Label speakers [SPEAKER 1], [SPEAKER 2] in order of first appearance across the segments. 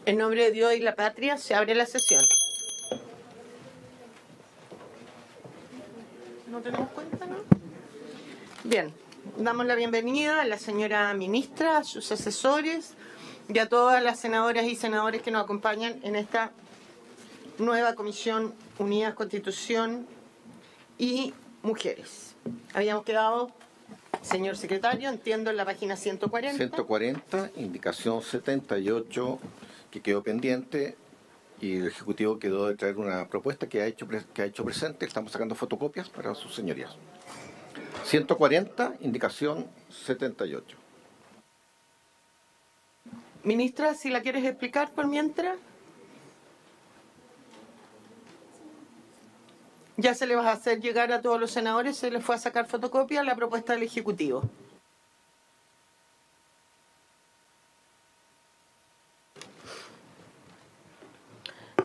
[SPEAKER 1] En nombre de Dios y la patria se abre la sesión. ¿No tenemos cuenta, no? Bien, damos la bienvenida a la señora ministra, a sus asesores y a todas las senadoras y senadores que nos acompañan en esta nueva Comisión Unidas Constitución y Mujeres. Habíamos quedado, señor secretario, entiendo, en la página 140.
[SPEAKER 2] 140, indicación 78, que quedó pendiente, y el Ejecutivo quedó de traer una propuesta que ha hecho presente. Estamos sacando fotocopias para sus señorías. 140, indicación 78.
[SPEAKER 1] Ministra, si la quieres explicar por mientras. Ya se le va a hacer llegar a todos los senadores, se les fue a sacar fotocopia la propuesta del Ejecutivo.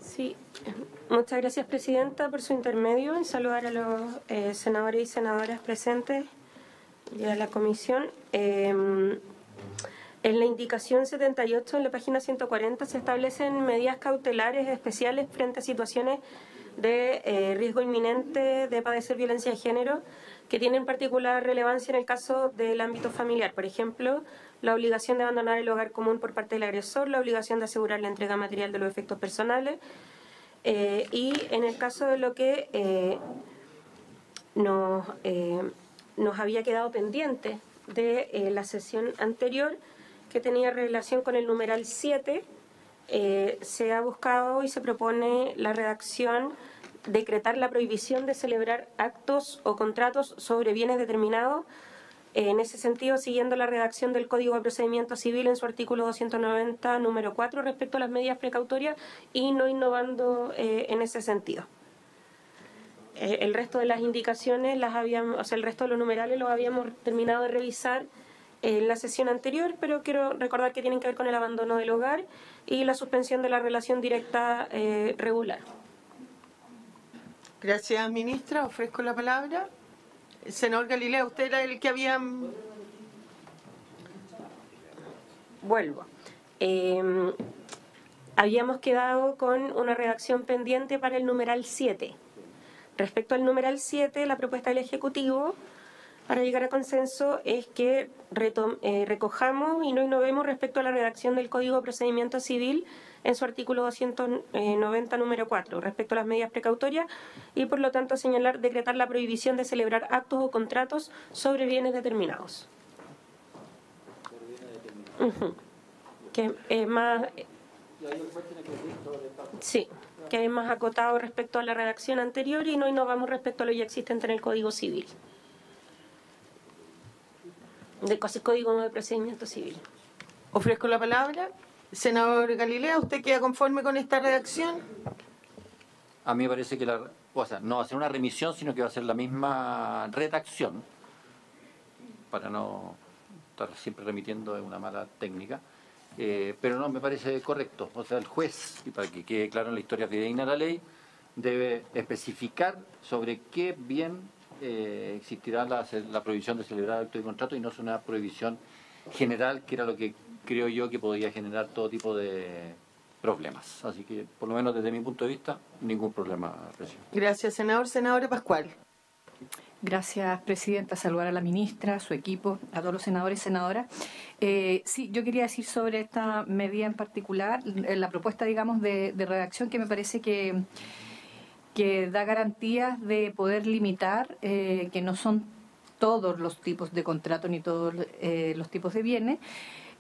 [SPEAKER 3] Sí, muchas gracias, Presidenta, por su intermedio, en saludar a los senadores y senadoras presentes y a la Comisión. En la indicación 78, en la página 140, se establecen medidas cautelares especiales frente a situaciones de riesgo inminente de padecer violencia de género, que tienen particular relevancia en el caso del ámbito familiar. Por ejemplo, la obligación de abandonar el hogar común por parte del agresor, la obligación de asegurar la entrega material de los efectos personales, y en el caso de lo que nos había quedado pendiente de la sesión anterior, que tenía relación con el numeral 7, se ha buscado y se propone la redacción: decretar la prohibición de celebrar actos o contratos sobre bienes determinados. En ese sentido, siguiendo la redacción del Código de Procedimiento Civil en su artículo 290, número 4, respecto a las medidas precautorias, y no innovando en ese sentido. El resto de las indicaciones el resto de los numerales los habíamos terminado de revisar en la sesión anterior, pero quiero recordar que tienen que ver con el abandono del hogar y la suspensión de la relación directa regular.
[SPEAKER 1] Gracias, ministra. Ofrezco la palabra. Senador Galilea, usted era el que había...
[SPEAKER 3] Vuelvo. Habíamos quedado con una redacción pendiente para el numeral 7. Respecto al numeral 7, la propuesta del Ejecutivo, para llegar a consenso, es que recojamos y no innovemos respecto a la redacción del Código de Procedimiento Civil en su artículo 290, número 4, respecto a las medidas precautorias, y por lo tanto decretar la prohibición de celebrar actos o contratos sobre bienes determinados. Que es más... Sí, que es más acotado respecto a la redacción anterior y no innovamos respecto a lo ya existente en el Código Civil. Del Código de Procedimiento Civil.
[SPEAKER 1] Ofrezco la palabra. Senador Galilea, ¿usted queda conforme con esta redacción?
[SPEAKER 4] A mí me parece que no va a ser una remisión, sino que va a ser la misma redacción, para no estar siempre remitiendo de una mala técnica, pero no me parece correcto. O sea, el juez, y para que quede claro en la historia fidedigna de la ley, debe especificar sobre qué bien existirá la prohibición de celebrar actos y contratos, y no es una prohibición general, que era lo que creo yo que podría generar todo tipo de problemas. Así que, por lo menos desde mi punto de vista, ningún problema, Presidenta.
[SPEAKER 1] Gracias, senador. Senadora Pascual.
[SPEAKER 5] Gracias, Presidenta. Saludar a la ministra, a su equipo, a todos los senadores y senadoras. Sí, yo quería decir sobre esta medida en particular, la propuesta, digamos, de redacción, que me parece que da garantías de poder limitar, que no son todos los tipos de contrato ni todos los tipos de bienes.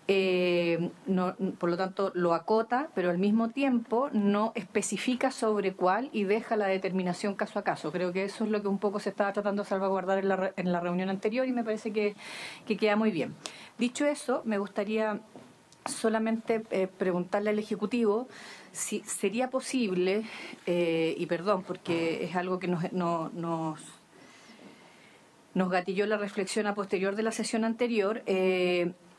[SPEAKER 5] Por lo tanto, lo acota, pero al mismo tiempo no especifica sobre cuál y deja la determinación caso a caso. Creo que eso es lo que un poco se estaba tratando de salvaguardar en la reunión anterior, y me parece que queda muy bien. Dicho eso, me gustaría solamente preguntarle al Ejecutivo si sería posible, y perdón, porque es algo que nos gatilló la reflexión a posterior de la sesión anterior,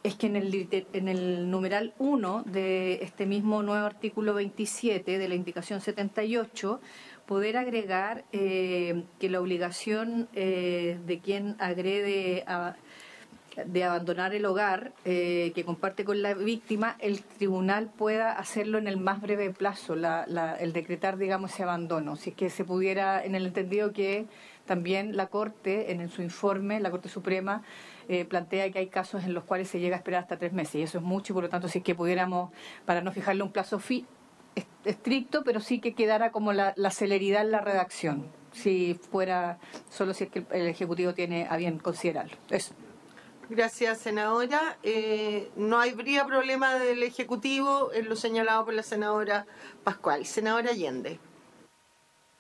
[SPEAKER 5] es que en el numeral 1 de este mismo nuevo artículo 27 de la indicación 78, poder agregar que la obligación de quien agrede de abandonar el hogar que comparte con la víctima, el tribunal pueda hacerlo en el más breve plazo, el decretar, digamos, ese abandono. Si es que se pudiera, en el entendido que también la Corte, en su informe, la Corte Suprema, plantea que hay casos en los cuales se llega a esperar hasta 3 meses, y eso es mucho, y por lo tanto, si es que pudiéramos, para no fijarle un plazo estricto, pero sí que quedara como la celeridad en la redacción, si fuera, solo si es que el Ejecutivo tiene a bien considerarlo. Eso.
[SPEAKER 1] Gracias, senadora. No habría problema del Ejecutivo en lo señalado por la senadora Pascual. Senadora Allende.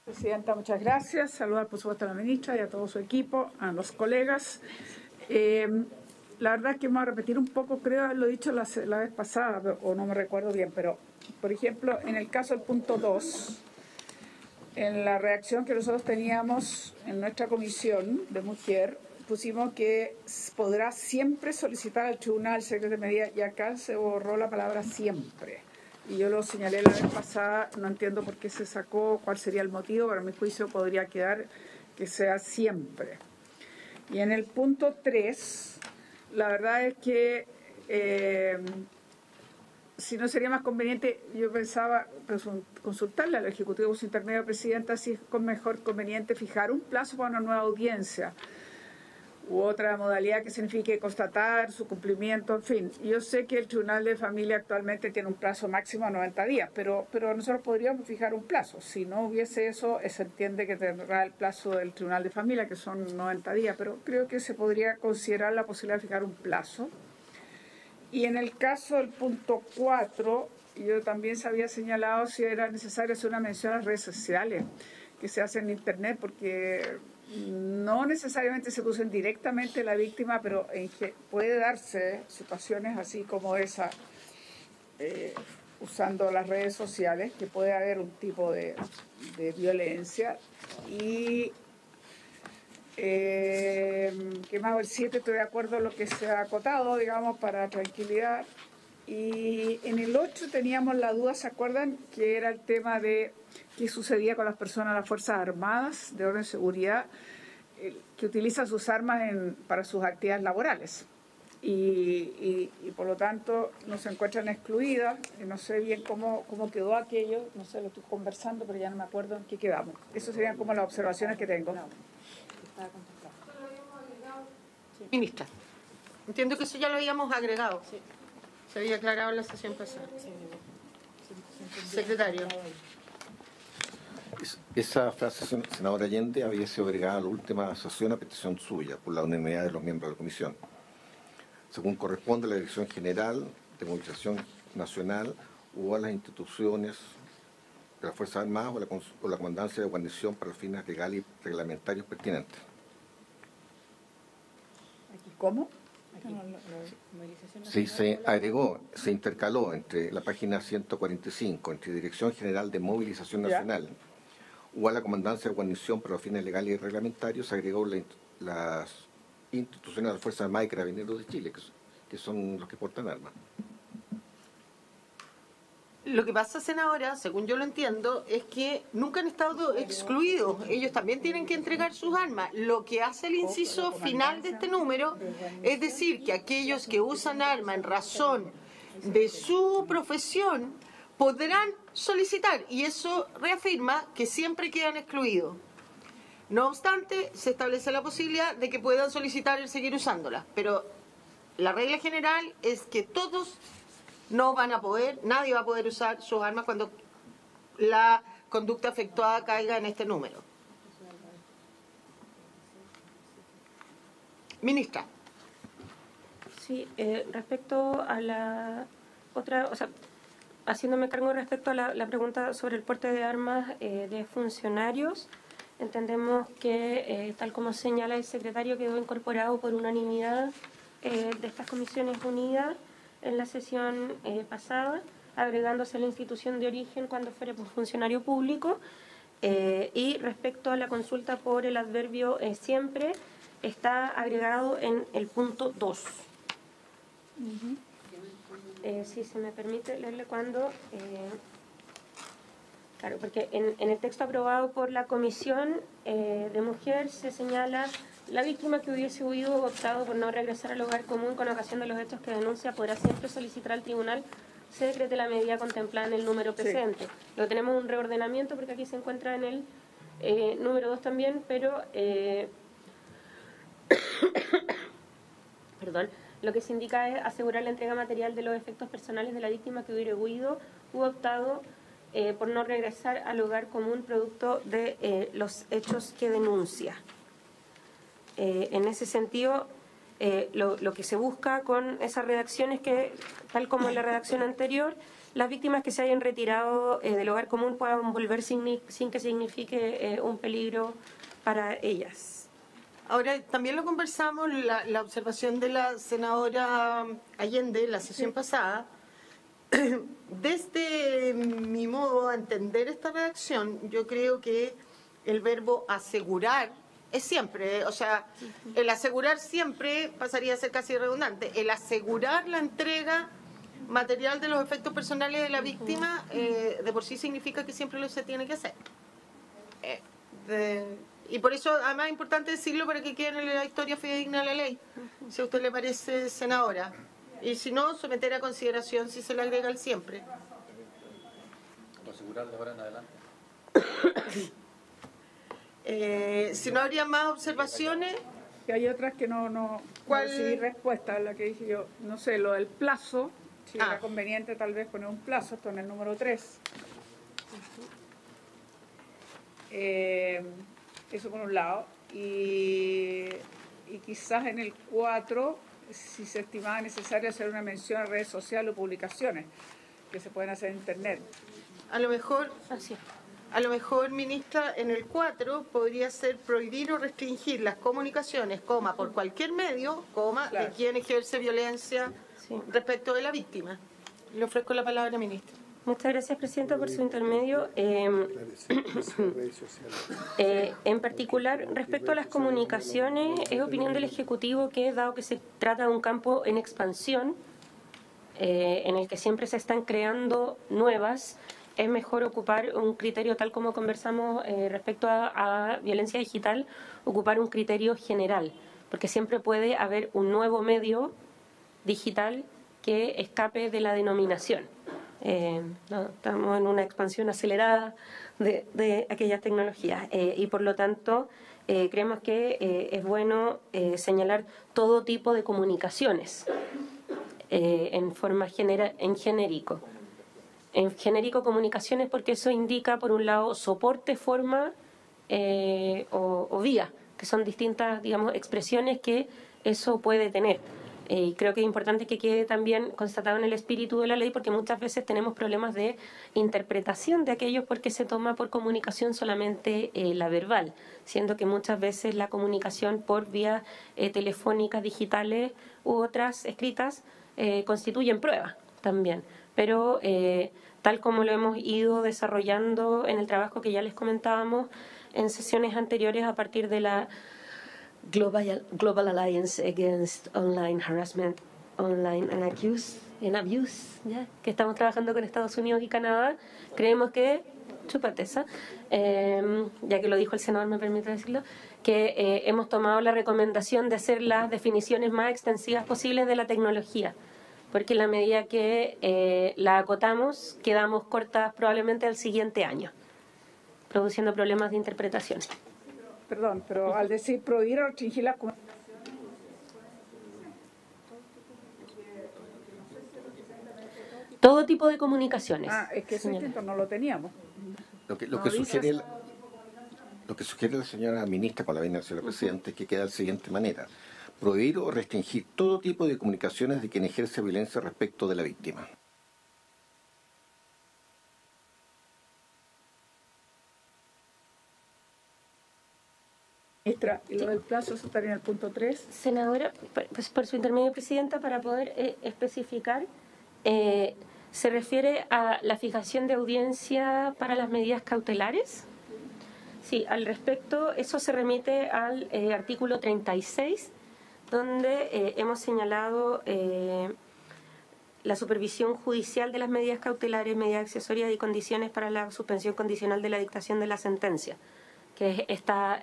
[SPEAKER 6] Presidenta, muchas gracias. Saludar, por supuesto, a la ministra y a todo su equipo, a los colegas. La verdad es que vamos a repetir un poco, creo haberlo dicho la vez pasada, o no me recuerdo bien, pero, por ejemplo, en el caso del punto 2, en la reacción que nosotros teníamos en nuestra comisión de mujer, pusimos que podrá siempre solicitar al tribunal secreto de medida, y acá se borró la palabra siempre. Y yo lo señalé la vez pasada, no entiendo por qué se sacó, cuál sería el motivo, pero a mi juicio podría quedar que sea siempre. Y en el punto 3, la verdad es que si no sería más conveniente, yo pensaba consultarle al Ejecutivo su intermedio, Presidenta, si es mejor conveniente fijar un plazo para una nueva audiencia u otra modalidad que signifique constatar su cumplimiento, en fin. Yo sé que el Tribunal de Familia actualmente tiene un plazo máximo de 90 días, pero nosotros podríamos fijar un plazo. Si no hubiese eso, se entiende que tendrá el plazo del Tribunal de Familia, que son 90 días, pero creo que se podría considerar la posibilidad de fijar un plazo. Y en el caso del punto 4, yo también se había señalado si era necesario hacer una mención a las redes sociales que se hacen en Internet, porque no necesariamente se acusen directamente a la víctima, pero puede darse situaciones así como esa, usando las redes sociales, que puede haber un tipo de violencia. Y que más el 7 estoy de acuerdo en lo que se ha acotado, digamos, para tranquilidad. Y en el 8 teníamos la duda, ¿se acuerdan? Que era el tema de qué sucedía con las personas de las Fuerzas Armadas de orden de seguridad que utilizan sus armas para sus actividades laborales. Y por lo tanto no se encuentran excluidas. No sé bien cómo quedó aquello, no sé, lo estoy conversando, pero ya no me acuerdo en qué quedamos. Esas serían como las observaciones que tengo.
[SPEAKER 1] Ministra, entiendo que eso ya lo habíamos agregado. Sí. Se había aclarado en la sesión pasada. Secretario.
[SPEAKER 2] Esa frase, senadora Allende, había sido agregada a la última sesión a petición suya por la unanimidad de los miembros de la comisión. Según corresponde a la Dirección General de Movilización Nacional o a las instituciones de las Fuerzas Armadas o la Comandancia de Guarnición para los fines legales y reglamentarios pertinentes.
[SPEAKER 6] ¿Cómo?
[SPEAKER 2] Sí, se agregó, se intercaló entre la página 145, entre Dirección General de Movilización Nacional o a la Comandancia de Guarnición para los fines legales y reglamentarios, se agregó las instituciones de las Fuerzas Armadas y Carabineros de Chile, que son los que portan armas.
[SPEAKER 1] Lo que pasa, senadora, según yo lo entiendo, es que nunca han estado excluidos. Ellos también tienen que entregar sus armas. Lo que hace el inciso final de este número es decir que aquellos que usan armas en razón de su profesión podrán solicitar, y eso reafirma que siempre quedan excluidos. No obstante, se establece la posibilidad de que puedan solicitar el seguir usándolas, pero la regla general es que todos no van a poder, nadie va a poder usar sus armas cuando la conducta efectuada caiga en este número. Ministra.
[SPEAKER 3] Sí, respecto a la otra, o sea, haciéndome cargo respecto a la pregunta sobre el porte de armas de funcionarios, entendemos que, tal como señala el secretario, quedó incorporado por unanimidad de estas comisiones unidas en la sesión pasada, agregándose la institución de origen cuando fuere por funcionario público, y respecto a la consulta por el adverbio siempre, está agregado en el punto 2. Si se me permite leerle cuando... claro, porque en el texto aprobado por la Comisión de Mujer se señala La víctima que hubiese huido o optado por no regresar al hogar común con ocasión de los hechos que denuncia podrá siempre solicitar al tribunal se decrete la medida contemplada en el número presente. Sí. Lo tenemos un reordenamiento porque aquí se encuentra en el número 2 también, pero perdón, lo que se indica es asegurar la entrega material de los efectos personales de la víctima que hubiera huido u optado por no regresar al hogar común producto de los hechos que denuncia. En ese sentido, lo que se busca con esa redacción es que, tal como en la redacción anterior, las víctimas que se hayan retirado del hogar común puedan volver sin que signifique un peligro para ellas.
[SPEAKER 1] Ahora, también lo conversamos, la observación de la senadora Allende, la sesión pasada. Desde mi modo de entender esta redacción, yo creo que el verbo asegurar es siempre, o sea, el asegurar siempre pasaría a ser casi redundante. El asegurar la entrega material de los efectos personales de la víctima, de por sí significa que siempre lo se tiene que hacer. Y por eso, además, es importante decirlo para que quede en la historia fidedigna de la ley, si a usted le parece, senadora. Y si no, someter a consideración si se le agrega el siempre.
[SPEAKER 4] Asegurar de ahora en adelante.
[SPEAKER 1] Si no habría más observaciones.
[SPEAKER 6] Y hay otras que no recibí respuesta a la que dije yo. No sé, lo del plazo, si era conveniente tal vez poner un plazo, esto en el número 3. Eso por un lado. Y quizás en el 4, si se estimaba necesario hacer una mención a redes sociales o publicaciones que se pueden hacer en Internet.
[SPEAKER 1] A lo mejor, ministra, en el 4 podría ser prohibir o restringir las comunicaciones, por cualquier medio, claro, de quien ejerce violencia respecto de la víctima. Le ofrezco la palabra, ministra.
[SPEAKER 3] Muchas gracias, Presidenta, por su intermedio. En particular, respecto a las comunicaciones, es opinión del Ejecutivo que, dado que se trata de un campo en expansión, en el que siempre se están creando nuevas, es mejor ocupar un criterio, tal como conversamos respecto a violencia digital, ocupar un criterio general, porque siempre puede haber un nuevo medio digital que escape de la denominación. Estamos en una expansión acelerada de aquellas tecnologías y por lo tanto creemos que es bueno señalar todo tipo de comunicaciones en forma genérico. En genérico comunicaciones porque eso indica por un lado soporte, forma o vía, que son distintas, digamos, expresiones que eso puede tener. Y creo que es importante que quede también constatado en el espíritu de la ley, porque muchas veces tenemos problemas de interpretación de aquello porque se toma por comunicación solamente la verbal, siendo que muchas veces la comunicación por vías telefónicas, digitales u otras escritas constituyen pruebas también. Pero tal como lo hemos ido desarrollando en el trabajo que ya les comentábamos en sesiones anteriores a partir de la Global Alliance Against Online Harassment, Online and Abuse, ¿ya? Que estamos trabajando con Estados Unidos y Canadá, creemos que, chúpate esa, ya que lo dijo el senador, me permite decirlo, que hemos tomado la recomendación de hacer las definiciones más extensivas posibles de la tecnología, porque en la medida que la acotamos, quedamos cortas probablemente al siguiente año, produciendo problemas de interpretación.
[SPEAKER 6] Perdón, pero al decir prohibir o restringir las comunicaciones.
[SPEAKER 3] Todo tipo de comunicaciones.
[SPEAKER 6] Es que ese intento no lo teníamos.
[SPEAKER 2] Lo que sugiere la señora ministra, con la venia del señor presidente, es que queda de la siguiente manera: prohibir o restringir todo tipo de comunicaciones de quien ejerce violencia respecto de la víctima.
[SPEAKER 6] Y lo del plazo, eso estaría en el punto 3.
[SPEAKER 3] Senadora, pues por su intermedio, Presidenta, para poder especificar, ¿se refiere a la fijación de audiencia para las medidas cautelares? Sí, al respecto, eso se remite al artículo 36, donde hemos señalado la supervisión judicial de las medidas cautelares, medidas accesorias y condiciones para la suspensión condicional de la dictación de la sentencia, que es esta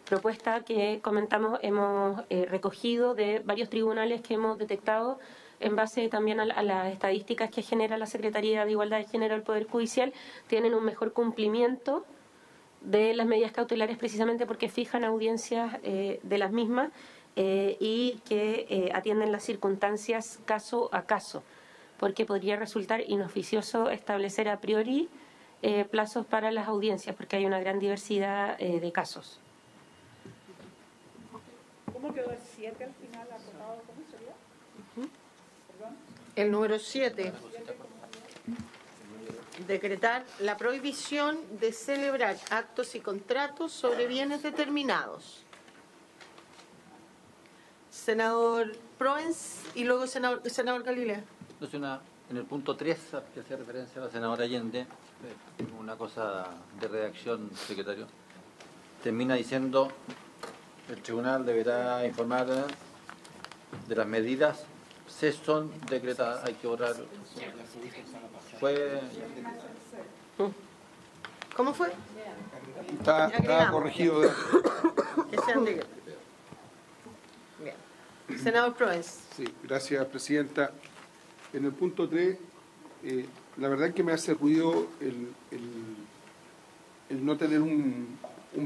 [SPEAKER 3] propuesta que comentamos hemos recogido de varios tribunales que hemos detectado en base también a las estadísticas que genera la Secretaría de Igualdad de Género del Poder Judicial, tienen un mejor cumplimiento de las medidas cautelares precisamente porque fijan audiencias de las mismas y que atienden las circunstancias caso a caso, porque podría resultar inoficioso establecer a priori plazos para las audiencias, porque hay una gran diversidad de casos.
[SPEAKER 6] ¿Cómo quedó el 7 al final? ¿Acotado? ¿Cómo sería? ¿Perdón?
[SPEAKER 1] El número 7. Decretar la prohibición de celebrar actos y contratos sobre bienes determinados. Senador Proens y luego senador Galilea.
[SPEAKER 4] Entonces, en el punto 3, que hace referencia a la senadora Allende, una cosa de redacción, secretario, termina diciendo: el tribunal deberá informar de las medidas se son decretadas. Hay que borrar.
[SPEAKER 1] ¿Cómo fue?
[SPEAKER 7] Está corregido.
[SPEAKER 1] Que sean de... Bien. Senador Proens.
[SPEAKER 7] Sí, gracias, presidenta. En el punto 3, la verdad es que me hace ruido el no tener un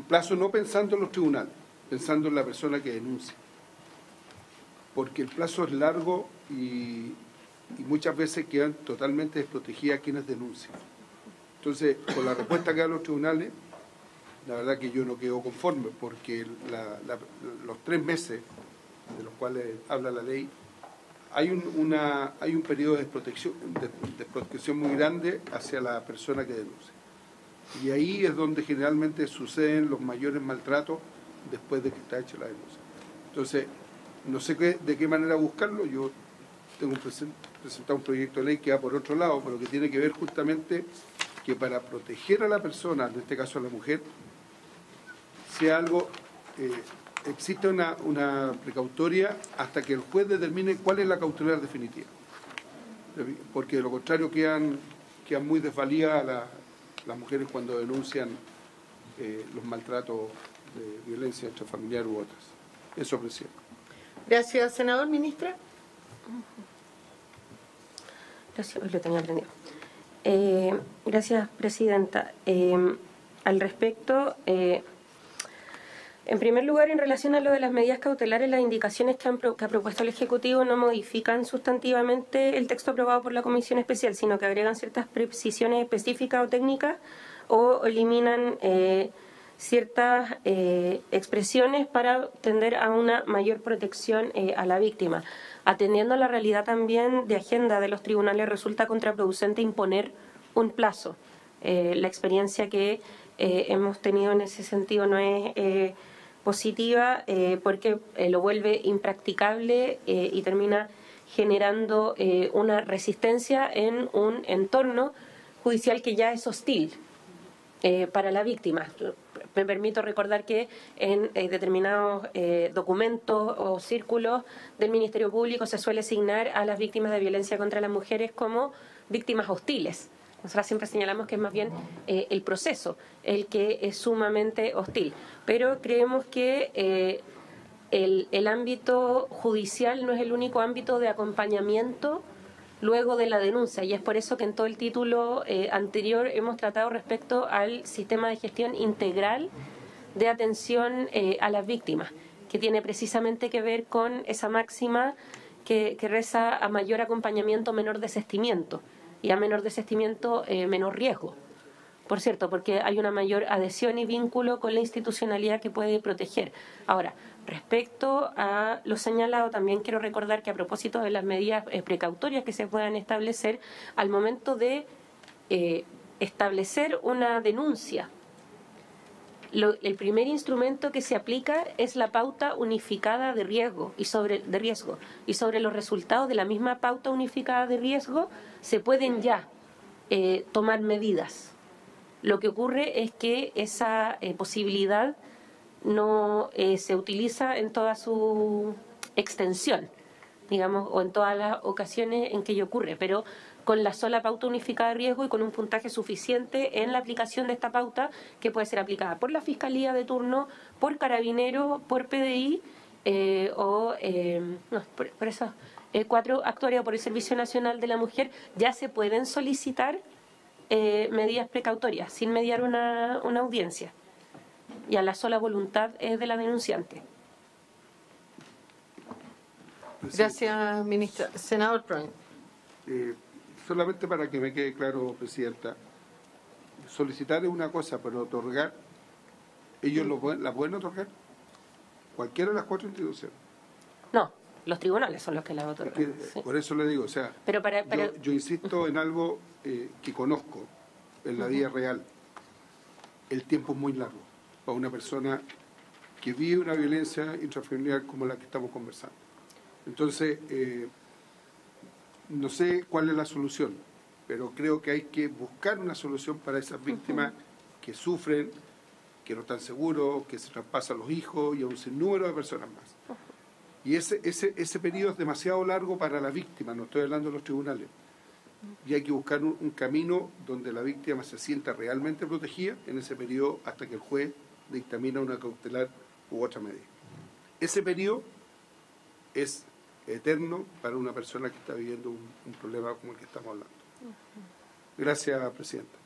[SPEAKER 7] plazo, no pensando en los tribunales, pensando en la persona que denuncia. Porque el plazo es largo y muchas veces quedan totalmente desprotegidas quienes denuncian. Entonces, con la respuesta que dan los tribunales, la verdad que yo no quedo conforme, porque los 3 meses de los cuales habla la ley, hay un periodo de desprotección muy grande hacia la persona que denuncia. Y ahí es donde generalmente suceden los mayores maltratos después de que está hecha la denuncia. Entonces, no sé de qué manera buscarlo. Yo tengo presentado un proyecto de ley que va por otro lado, pero que tiene que ver justamente que para proteger a la persona, en este caso a la mujer, sea algo, existe una precautoria hasta que el juez determine cuál es la cautelar definitiva. Porque de lo contrario quedan muy desvalidas las mujeres cuando denuncian los maltratos de violencia intrafamiliar u otras. Eso, presidente.
[SPEAKER 1] Gracias, senador. Ministra.
[SPEAKER 3] Gracias, hoy lo tenía aprendido. Gracias, presidenta. Al respecto, en primer lugar, en relación a lo de las medidas cautelares, las indicaciones que ha propuesto el Ejecutivo no modifican sustantivamente el texto aprobado por la Comisión Especial, sino que agregan ciertas precisiones específicas o técnicas o eliminan ciertas expresiones para tender a una mayor protección a la víctima. Atendiendo a la realidad también de agenda de los tribunales, resulta contraproducente imponer un plazo. La experiencia que hemos tenido en ese sentido no es positiva porque lo vuelve impracticable y termina generando una resistencia en un entorno judicial que ya es hostil para la víctima. Me permito recordar que en determinados documentos o círculos del Ministerio Público se suele asignar a las víctimas de violencia contra las mujeres como víctimas hostiles. Nosotras siempre señalamos que es más bien el proceso el que es sumamente hostil. Pero creemos que el ámbito judicial no es el único ámbito de acompañamiento luego de la denuncia, y es por eso que en todo el título anterior hemos tratado respecto al sistema de gestión integral de atención a las víctimas, que tiene precisamente que ver con esa máxima que reza: a mayor acompañamiento, menor desistimiento, y a menor desistimiento, menor riesgo. Por cierto, porque hay una mayor adhesión y vínculo con la institucionalidad que puede proteger. Ahora, respecto a lo señalado, también quiero recordar que a propósito de las medidas precautorias que se puedan establecer, al momento de establecer una denuncia, el primer instrumento que se aplica es la pauta unificada de riesgo y sobre los resultados de la misma pauta unificada de riesgo se pueden ya tomar medidas. Lo que ocurre es que esa posibilidad no se utiliza en toda su extensión. digamos, o en todas las ocasiones en que ello ocurre, pero con la sola pauta unificada de riesgo y con un puntaje suficiente en la aplicación de esta pauta, que puede ser aplicada por la Fiscalía de turno, por Carabinero, por PDI por esos 4 actuarios, por el Servicio Nacional de la Mujer, ya se pueden solicitar medidas precautorias sin mediar una audiencia y a la sola voluntad de la denunciante.
[SPEAKER 1] Gracias, ministra. Senador Proin.
[SPEAKER 7] Solamente para que me quede claro, Presidenta, solicitar es una cosa, pero otorgar, ellos la pueden otorgar, cualquiera de las 4 instituciones.
[SPEAKER 3] No, los tribunales son los que la otorgan. Sí.
[SPEAKER 7] Por eso le digo, o sea,
[SPEAKER 3] pero
[SPEAKER 7] yo insisto en algo que conozco en la vida real. El tiempo es muy largo para una persona que vive una violencia intrafamiliar como la que estamos conversando. Entonces, no sé cuál es la solución, pero creo que hay que buscar una solución para esas víctimas que sufren, que no están seguros, que se traspasan los hijos y a un sinnúmero de personas más. Y ese periodo es demasiado largo para la víctima, no estoy hablando de los tribunales. Y hay que buscar un camino donde la víctima se sienta realmente protegida en ese periodo hasta que el juez dictamina una cautelar u otra medida. Ese periodo es eterno para una persona que está viviendo un problema como el que estamos hablando. Gracias, Presidenta.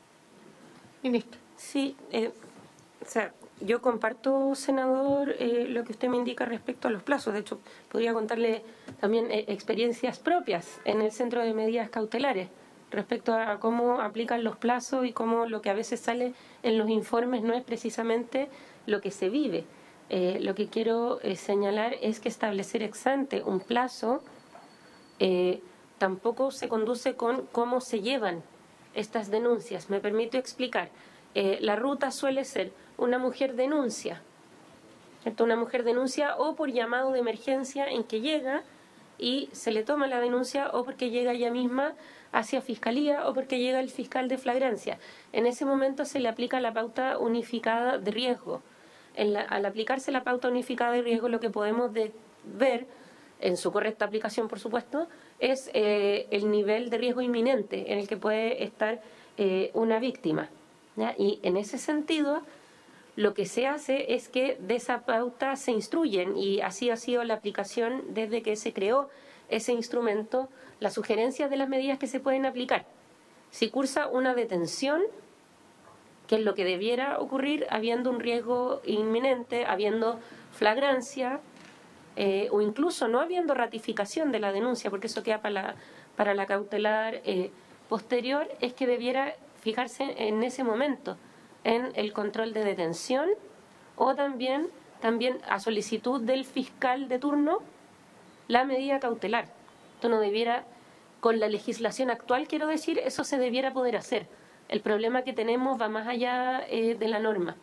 [SPEAKER 1] Ministra.
[SPEAKER 3] Sí, o sea, yo comparto, senador, lo que usted me indica respecto a los plazos. De hecho, podría contarle también experiencias propias en el Centro de Medidas Cautelares respecto a cómo aplican los plazos y cómo lo que a veces sale en los informes no es precisamente lo que se vive. Lo que quiero señalar es que establecer ex ante un plazo tampoco se conduce con cómo se llevan estas denuncias. Me permito explicar. La ruta suele ser una mujer denuncia, ¿cierto? Una mujer denuncia o por llamado de emergencia en que llega y se le toma la denuncia, o porque llega ella misma hacia Fiscalía o porque llega el fiscal de flagrancia. En ese momento se le aplica la pauta unificada de riesgo. Al aplicarse la pauta unificada de riesgo, lo que podemos ver, en su correcta aplicación, por supuesto, es el nivel de riesgo inminente en el que puede estar una víctima, ¿ya? Y en ese sentido, lo que se hace es que de esa pauta se instruyen, y así ha sido la aplicación desde que se creó ese instrumento, las sugerencias de las medidas que se pueden aplicar. Si cursa una detención, que es lo que debiera ocurrir habiendo un riesgo inminente, habiendo flagrancia, o incluso no habiendo ratificación de la denuncia, porque eso queda para la cautelar posterior, es que debiera fijarse en ese momento en el control de detención, o también a solicitud del fiscal de turno, la medida cautelar. Esto no debiera, con la legislación actual, quiero decir, eso se debiera poder hacer. El problema que tenemos va más allá de la norma.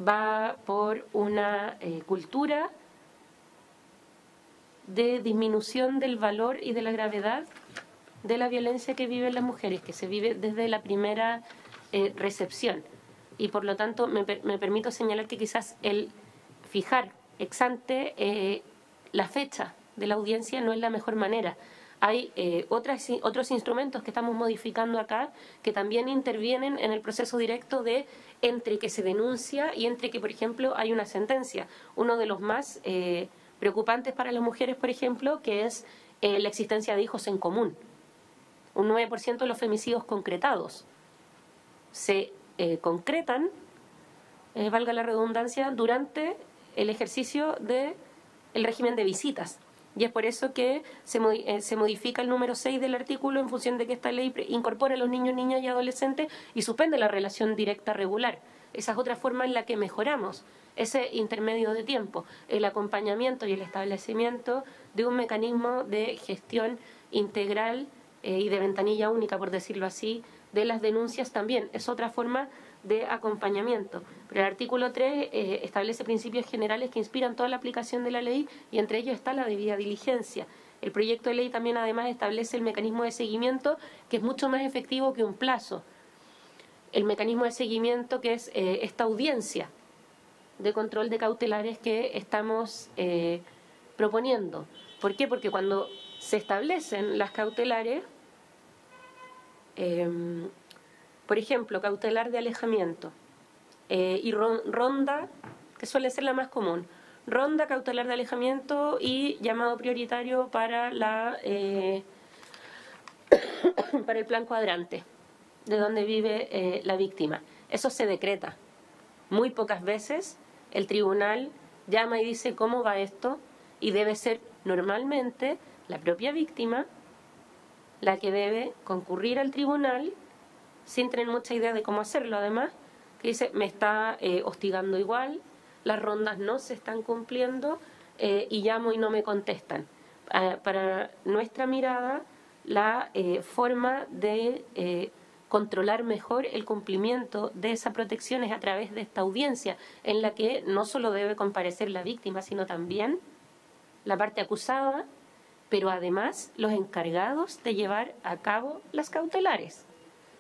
[SPEAKER 3] Va por una cultura de disminución del valor y de la gravedad de la violencia que viven las mujeres, que se vive desde la primera recepción. Y por lo tanto me permito señalar que quizás el fijar ex ante la fecha de la audiencia no es la mejor manera. Hay otros instrumentos que estamos modificando acá que también intervienen en el proceso directo de entre que se denuncia y entre que, por ejemplo, hay una sentencia. Uno de los más preocupantes para las mujeres, por ejemplo, que es la existencia de hijos en común. Un 9% de los femicidios concretados se concretan, valga la redundancia, durante el ejercicio del régimen de visitas. Y es por eso que se modifica el número 6 del artículo en función de que esta ley incorpora a los niños, niñas y adolescentes y suspende la relación directa regular. Esa es otra forma en la que mejoramos ese intermedio de tiempo, el acompañamiento y el establecimiento de un mecanismo de gestión integral y de ventanilla única, por decirlo así, de las denuncias también. Es otra forma de acompañamiento. Pero el artículo 3 establece principios generales que inspiran toda la aplicación de la ley, y entre ellos está la debida diligencia. El proyecto de ley también además establece el mecanismo de seguimiento, que es mucho más efectivo que un plazo. El mecanismo de seguimiento, que es esta audiencia de control de cautelares que estamos proponiendo. ¿Por qué? Porque cuando se establecen las cautelares, por ejemplo, cautelar de alejamiento y ronda, que suele ser la más común, ronda, cautelar de alejamiento y llamado prioritario para para el plan cuadrante de donde vive la víctima. Eso se decreta. Muy pocas veces el tribunal llama y dice cómo va esto, y debe ser normalmente la propia víctima la que debe concurrir al tribunal sin tener mucha idea de cómo hacerlo, además, que dice, me está hostigando igual, las rondas no se están cumpliendo y llamo y no me contestan. Para nuestra mirada, la forma de controlar mejor el cumplimiento de esa protección es a través de esta audiencia, en la que no solo debe comparecer la víctima, sino también la parte acusada, pero además los encargados de llevar a cabo las cautelares.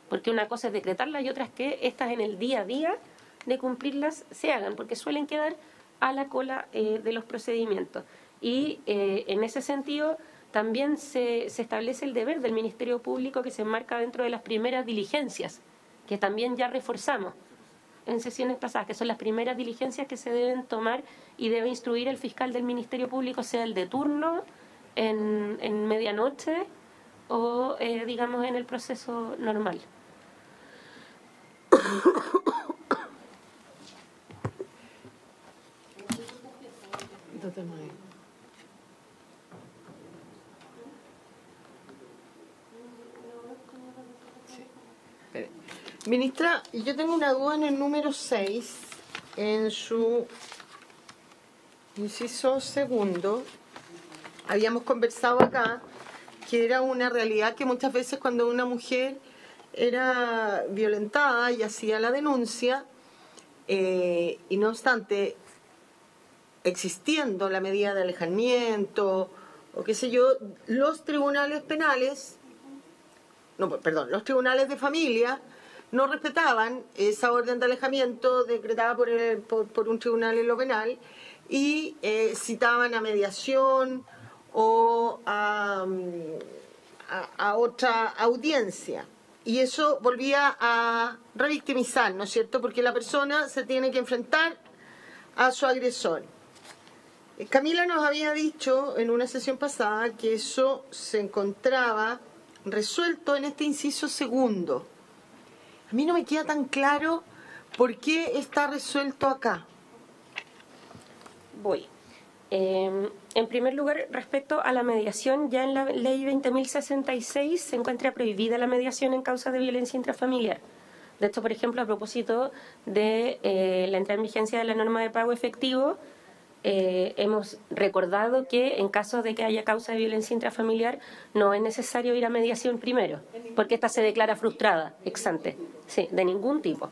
[SPEAKER 3] Porque una cosa es decretarlas y otra es que estas en el día a día de cumplirlas se hagan, porque suelen quedar a la cola de los procedimientos. Y en ese sentido también se establece el deber del Ministerio Público, que se enmarca dentro de las primeras diligencias, que también ya reforzamos en sesiones pasadas, que son las primeras diligencias que se deben tomar y debe instruir el fiscal del Ministerio Público, sea el de turno, en medianoche o, digamos, en el proceso normal.
[SPEAKER 1] Ministra, yo tengo una duda en el número 6, en su inciso segundo. Habíamos conversado acá que era una realidad que muchas veces cuando una mujer era violentada y hacía la denuncia, y no obstante, existiendo la medida de alejamiento o qué sé yo, los tribunales penales, los tribunales de familia no respetaban esa orden de alejamiento decretada por un tribunal en lo penal y citaban a mediación o a otra audiencia. Y eso volvía a revictimizar, ¿no es cierto? Porque la persona se tiene que enfrentar a su agresor. Camila nos había dicho en una sesión pasada que eso se encontraba resuelto en este inciso segundo. A mí no me queda tan claro por qué está resuelto acá.
[SPEAKER 3] Voy. En primer lugar, respecto a la mediación, ya en la ley 20.066 se encuentra prohibida la mediación en causas de violencia intrafamiliar. De hecho, por ejemplo, a propósito de la entrada en vigencia de la norma de pago efectivo, hemos recordado que en caso de que haya causa de violencia intrafamiliar no es necesario ir a mediación primero, porque esta se declara frustrada, ex ante. Sí, de ningún tipo.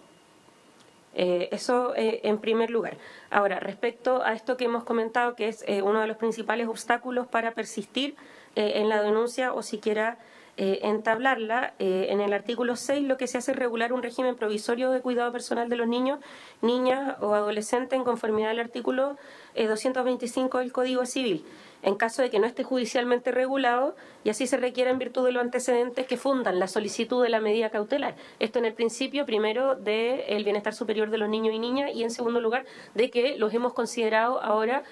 [SPEAKER 3] Eso en primer lugar. Ahora, respecto a esto que hemos comentado, que es uno de los principales obstáculos para persistir en la denuncia o siquiera entablarla, en el artículo 6 lo que se hace es regular un régimen provisorio de cuidado personal de los niños, niñas o adolescentes en conformidad al artículo 225 del Código Civil, en caso de que no esté judicialmente regulado y así se requiera en virtud de los antecedentes que fundan la solicitud de la medida cautelar. Esto en el principio, primero, del bienestar superior de los niños y niñas y en segundo lugar, de que los hemos considerado ahora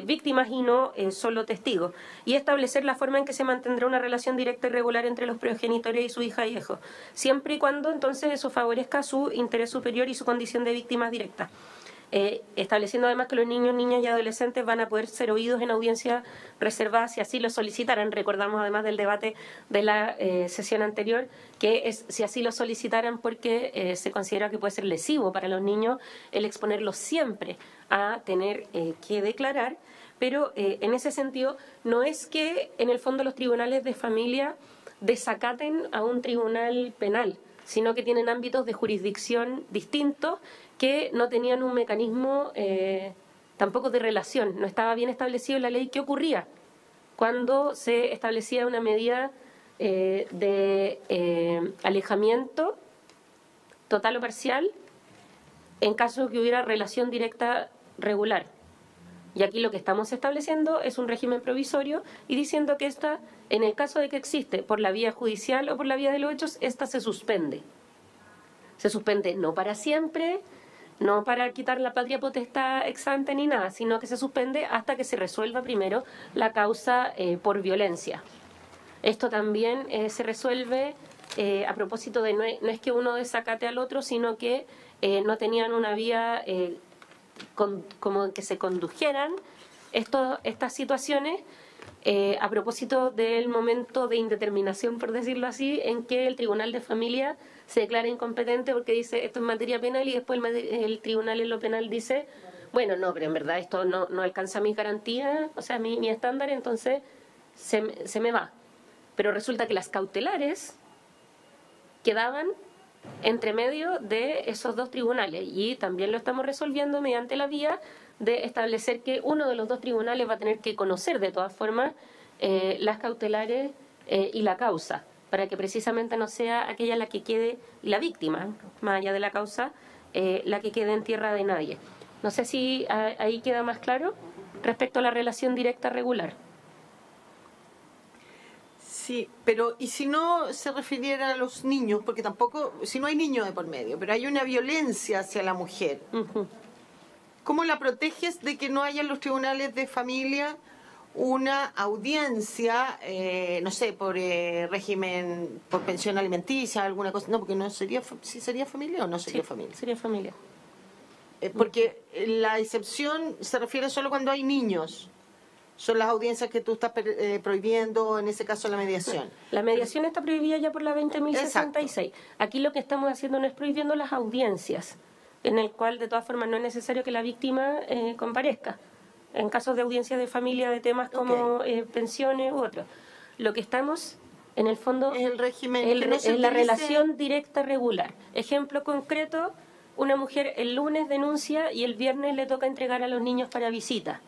[SPEAKER 3] víctimas y no solo testigos, y establecer la forma en que se mantendrá una relación directa y regular entre los progenitores y su hija y hijo, siempre y cuando entonces eso favorezca su interés superior y su condición de víctimas directas. Estableciendo además que los niños, niñas y adolescentes van a poder ser oídos en audiencia reservada si así lo solicitaran. Recordamos además del debate de la sesión anterior que es si así lo solicitaran porque se considera que puede ser lesivo para los niños el exponerlos siempre a tener que declarar, pero en ese sentido no es que en el fondo los tribunales de familia desacaten a un tribunal penal, sino que tienen ámbitos de jurisdicción distintos que no tenían un mecanismo tampoco de relación. No estaba bien establecido en la ley qué ocurría cuando se establecía una medida de alejamiento total o parcial en caso de que hubiera relación directa regular. Y aquí lo que estamos estableciendo es un régimen provisorio y diciendo que esta, en el caso de que existe por la vía judicial o por la vía de los hechos, esta se suspende. Se suspende no para siempre, no para quitar la patria potestad ex ante ni nada, sino que se suspende hasta que se resuelva primero la causa por violencia. Esto también se resuelve a propósito de no es que uno desacate al otro, sino que no tenían una vía como que se condujeran estas situaciones a propósito del momento de indeterminación, por decirlo así, en que el Tribunal de Familia se declara incompetente porque dice esto es materia penal y después el Tribunal en lo penal dice, bueno, no, pero en verdad esto no alcanza mis garantías, o sea, mi estándar, entonces se me va. Pero resulta que las cautelares quedaban entre medio de esos dos tribunales y también lo estamos resolviendo mediante la vía de establecer que uno de los dos tribunales va a tener que conocer de todas formas las cautelares y la causa, para que precisamente no sea aquella la que quede, y la víctima, más allá de la causa, la que quede en tierra de nadie. No sé si ahí queda más claro respecto a la relación directa regular.
[SPEAKER 1] Sí, pero ¿y si no se refiriera a los niños? Porque tampoco, si no hay niños de por medio, pero hay una violencia hacia la mujer. ¿Cómo la proteges de que no haya en los tribunales de familia una audiencia, no sé, por régimen, por pensión alimenticia, alguna cosa? No, porque no sería, ¿sí sería familia o no sería familia?
[SPEAKER 3] Sería familia.
[SPEAKER 1] Porque la excepción se refiere solo cuando hay niños. Son las audiencias que tú estás prohibiendo, en ese caso la mediación.
[SPEAKER 3] La mediación está prohibida ya por la 20.066. Aquí lo que estamos haciendo no es prohibiendo las audiencias, en el cual de todas formas no es necesario que la víctima comparezca, en casos de audiencias de familia de temas como pensiones u otros. Lo que estamos, en el fondo,
[SPEAKER 1] es el régimen
[SPEAKER 3] es la relación directa regular. Ejemplo concreto, una mujer el lunes denuncia y el viernes le toca entregar a los niños para visita.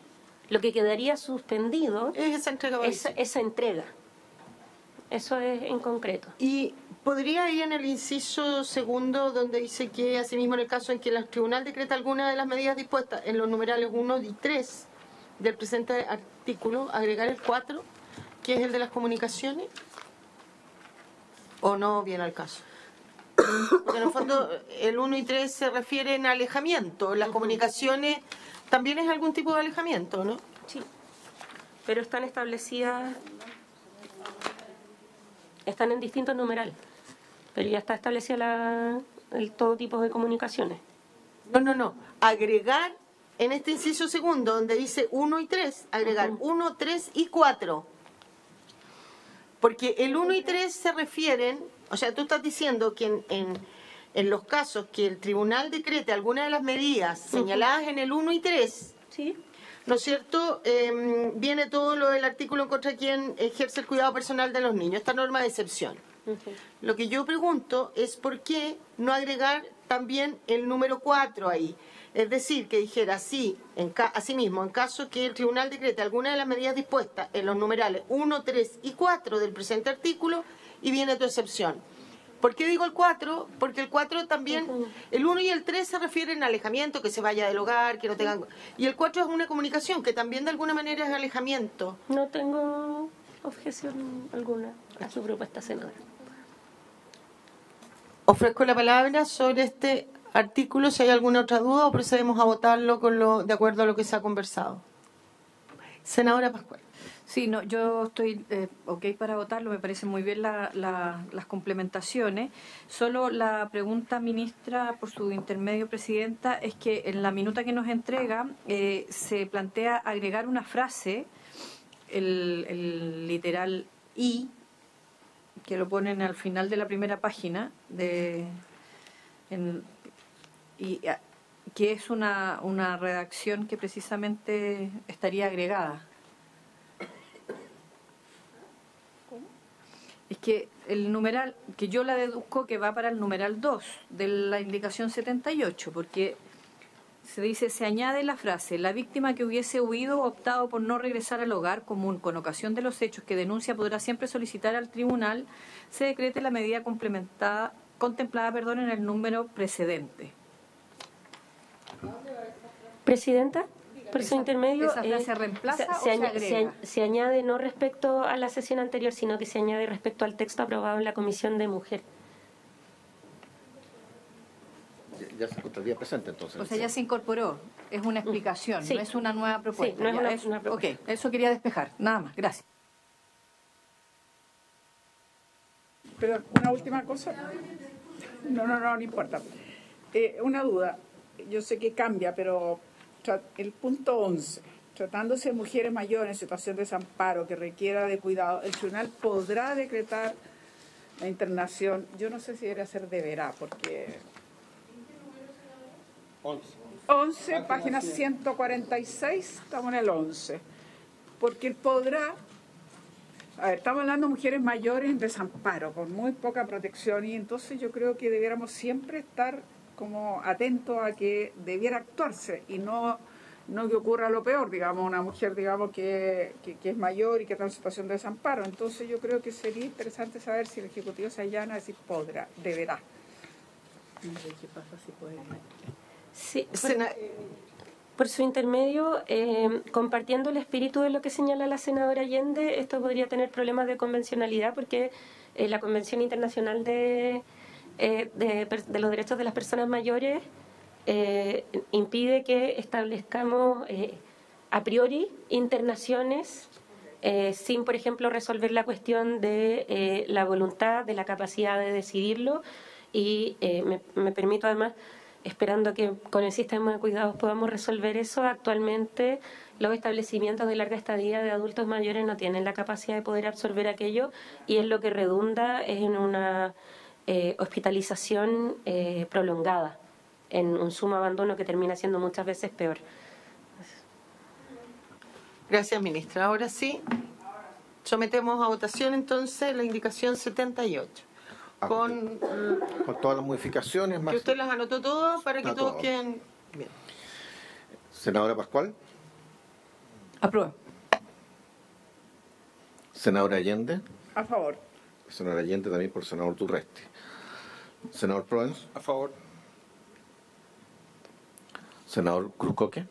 [SPEAKER 3] Lo que quedaría suspendido
[SPEAKER 1] es esa entrega.
[SPEAKER 3] Eso es en concreto.
[SPEAKER 1] Y podría ir en el inciso segundo, donde dice que, asimismo, en el caso en que el tribunal decreta alguna de las medidas dispuestas en los numerales 1 y 3 del presente artículo, agregar el 4, que es el de las comunicaciones, ¿o no viene al caso? Porque en el fondo el 1 y 3 se refieren a alejamiento. Las comunicaciones también es algún tipo de alejamiento, ¿no?
[SPEAKER 3] Sí, pero están establecidas, están en distintos numerales, pero ya está establecida todo tipo de comunicaciones.
[SPEAKER 1] No. Agregar en este inciso segundo, donde dice 1 y 3, agregar 1, 3 y 4. Porque el 1 y 3 se refieren, o sea, tú estás diciendo que en los casos que el tribunal decrete alguna de las medidas señaladas en el 1 y 3,
[SPEAKER 3] ¿sí?,
[SPEAKER 1] ¿no es cierto? Viene todo lo del artículo contra quien ejerce el cuidado personal de los niños, esta norma de excepción. Lo que yo pregunto es por qué no agregar también el número 4 ahí. Es decir, que dijera así, asimismo, en caso que el tribunal decrete alguna de las medidas dispuestas en los numerales 1, 3 y 4 del presente artículo, y viene tu excepción. ¿Por qué digo el 4? Porque el 4 también, el 1 y el 3 se refieren a alejamiento, que se vaya del hogar, que no tengan... Y el 4 es una comunicación, que también de alguna manera es alejamiento.
[SPEAKER 3] No tengo objeción alguna a su propuesta, senadora.
[SPEAKER 1] Ofrezco la palabra sobre este artículo, si hay alguna otra duda, o procedemos a votarlo de acuerdo a lo que se ha conversado. Senadora Pascual.
[SPEAKER 5] Sí, no, yo estoy ok para votarlo, me parecen muy bien las complementaciones. Solo la pregunta, ministra, por su intermedio, presidenta, es que en la minuta que nos entrega se plantea agregar una frase, el literal I, que lo ponen al final de la primera página, que es una redacción que precisamente estaría agregada. Es que el numeral, que yo la deduzco que va para el numeral 2 de la indicación 78, porque se dice, se añade la frase, la víctima que hubiese huido o optado por no regresar al hogar común con ocasión de los hechos que denuncia podrá siempre solicitar al tribunal se decrete la medida contemplada en el número precedente.
[SPEAKER 3] Presidenta, Por su intermedio,
[SPEAKER 5] ¿Esa frase se reemplaza o se agrega?
[SPEAKER 3] se añade no respecto a la sesión anterior, sino que se añade respecto al texto aprobado en la Comisión de Mujer.
[SPEAKER 2] Ya se encontraría presente entonces.
[SPEAKER 5] O sea, ya se incorporó. Es una explicación,
[SPEAKER 3] Sí.
[SPEAKER 5] no es una nueva propuesta.
[SPEAKER 3] Sí, no es
[SPEAKER 5] Ya,
[SPEAKER 3] una propuesta.
[SPEAKER 5] Ok, eso quería despejar. Nada más, gracias.
[SPEAKER 6] Pero una última cosa. No importa. Una duda. Yo sé que cambia, pero el punto 11, tratándose de mujeres mayores en situación de desamparo que requiera de cuidado, el tribunal podrá decretar la internación. Yo no sé si debería ser deberá, porque 11, página 146, estamos en el 11. Porque el podrá, a ver, estamos hablando de mujeres mayores en desamparo, con muy poca protección, y entonces yo creo que debiéramos siempre estar como atentos a que debiera actuarse y no que ocurra lo peor, digamos, una mujer, digamos, que es mayor y que está en situación de desamparo. Entonces yo creo que sería interesante saber si el Ejecutivo se allana a decir podrá, deberá. No sé qué pasa si puede.
[SPEAKER 3] Sí, por su intermedio, compartiendo el espíritu de lo que señala la senadora Allende, esto podría tener problemas de convencionalidad porque la Convención Internacional de los Derechos de las Personas Mayores impide que establezcamos a priori internaciones sin, por ejemplo, resolver la cuestión de la voluntad, de la capacidad de decidirlo, y me permito además, esperando que con el sistema de cuidados podamos resolver eso. Actualmente los establecimientos de larga estadía de adultos mayores no tienen la capacidad de poder absorber aquello, y es lo que redunda en una hospitalización prolongada, en un sumo abandono que termina siendo muchas veces peor.
[SPEAKER 1] Gracias, ministra. Ahora sí, sometemos a votación entonces la indicación 78. Con
[SPEAKER 2] todas las modificaciones más.
[SPEAKER 1] que usted las anotó todas para que
[SPEAKER 2] Está
[SPEAKER 1] todos
[SPEAKER 2] todo.
[SPEAKER 1] queden bien.
[SPEAKER 2] Senadora Pascual.
[SPEAKER 5] Apruebo.
[SPEAKER 2] Senadora Allende.
[SPEAKER 6] A favor.
[SPEAKER 2] Senadora Allende también por senador Turresti. Senador Proens.
[SPEAKER 7] A favor.
[SPEAKER 2] Senador Cruzcoque.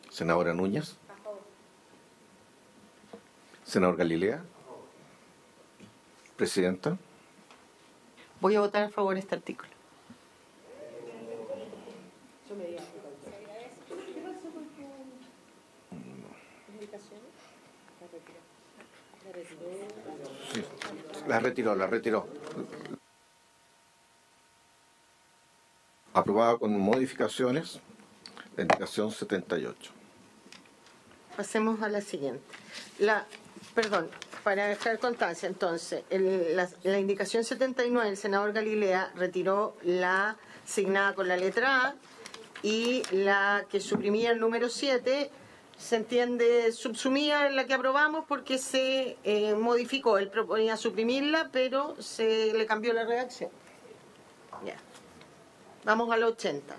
[SPEAKER 2] Senadora Núñez. Senador Galilea. Presidenta.
[SPEAKER 1] Voy a votar a favor de este artículo.
[SPEAKER 2] Sí, la retiró. Aprobada con modificaciones, la indicación 78.
[SPEAKER 1] Pasemos a la siguiente. Para dejar constancia, entonces, la indicación 79, el senador Galilea retiró la asignada con la letra A, y la que suprimía el número 7 se entiende subsumida en la que aprobamos porque se modificó. Él proponía suprimirla, pero se le cambió la redacción. Ya. Vamos a la 80.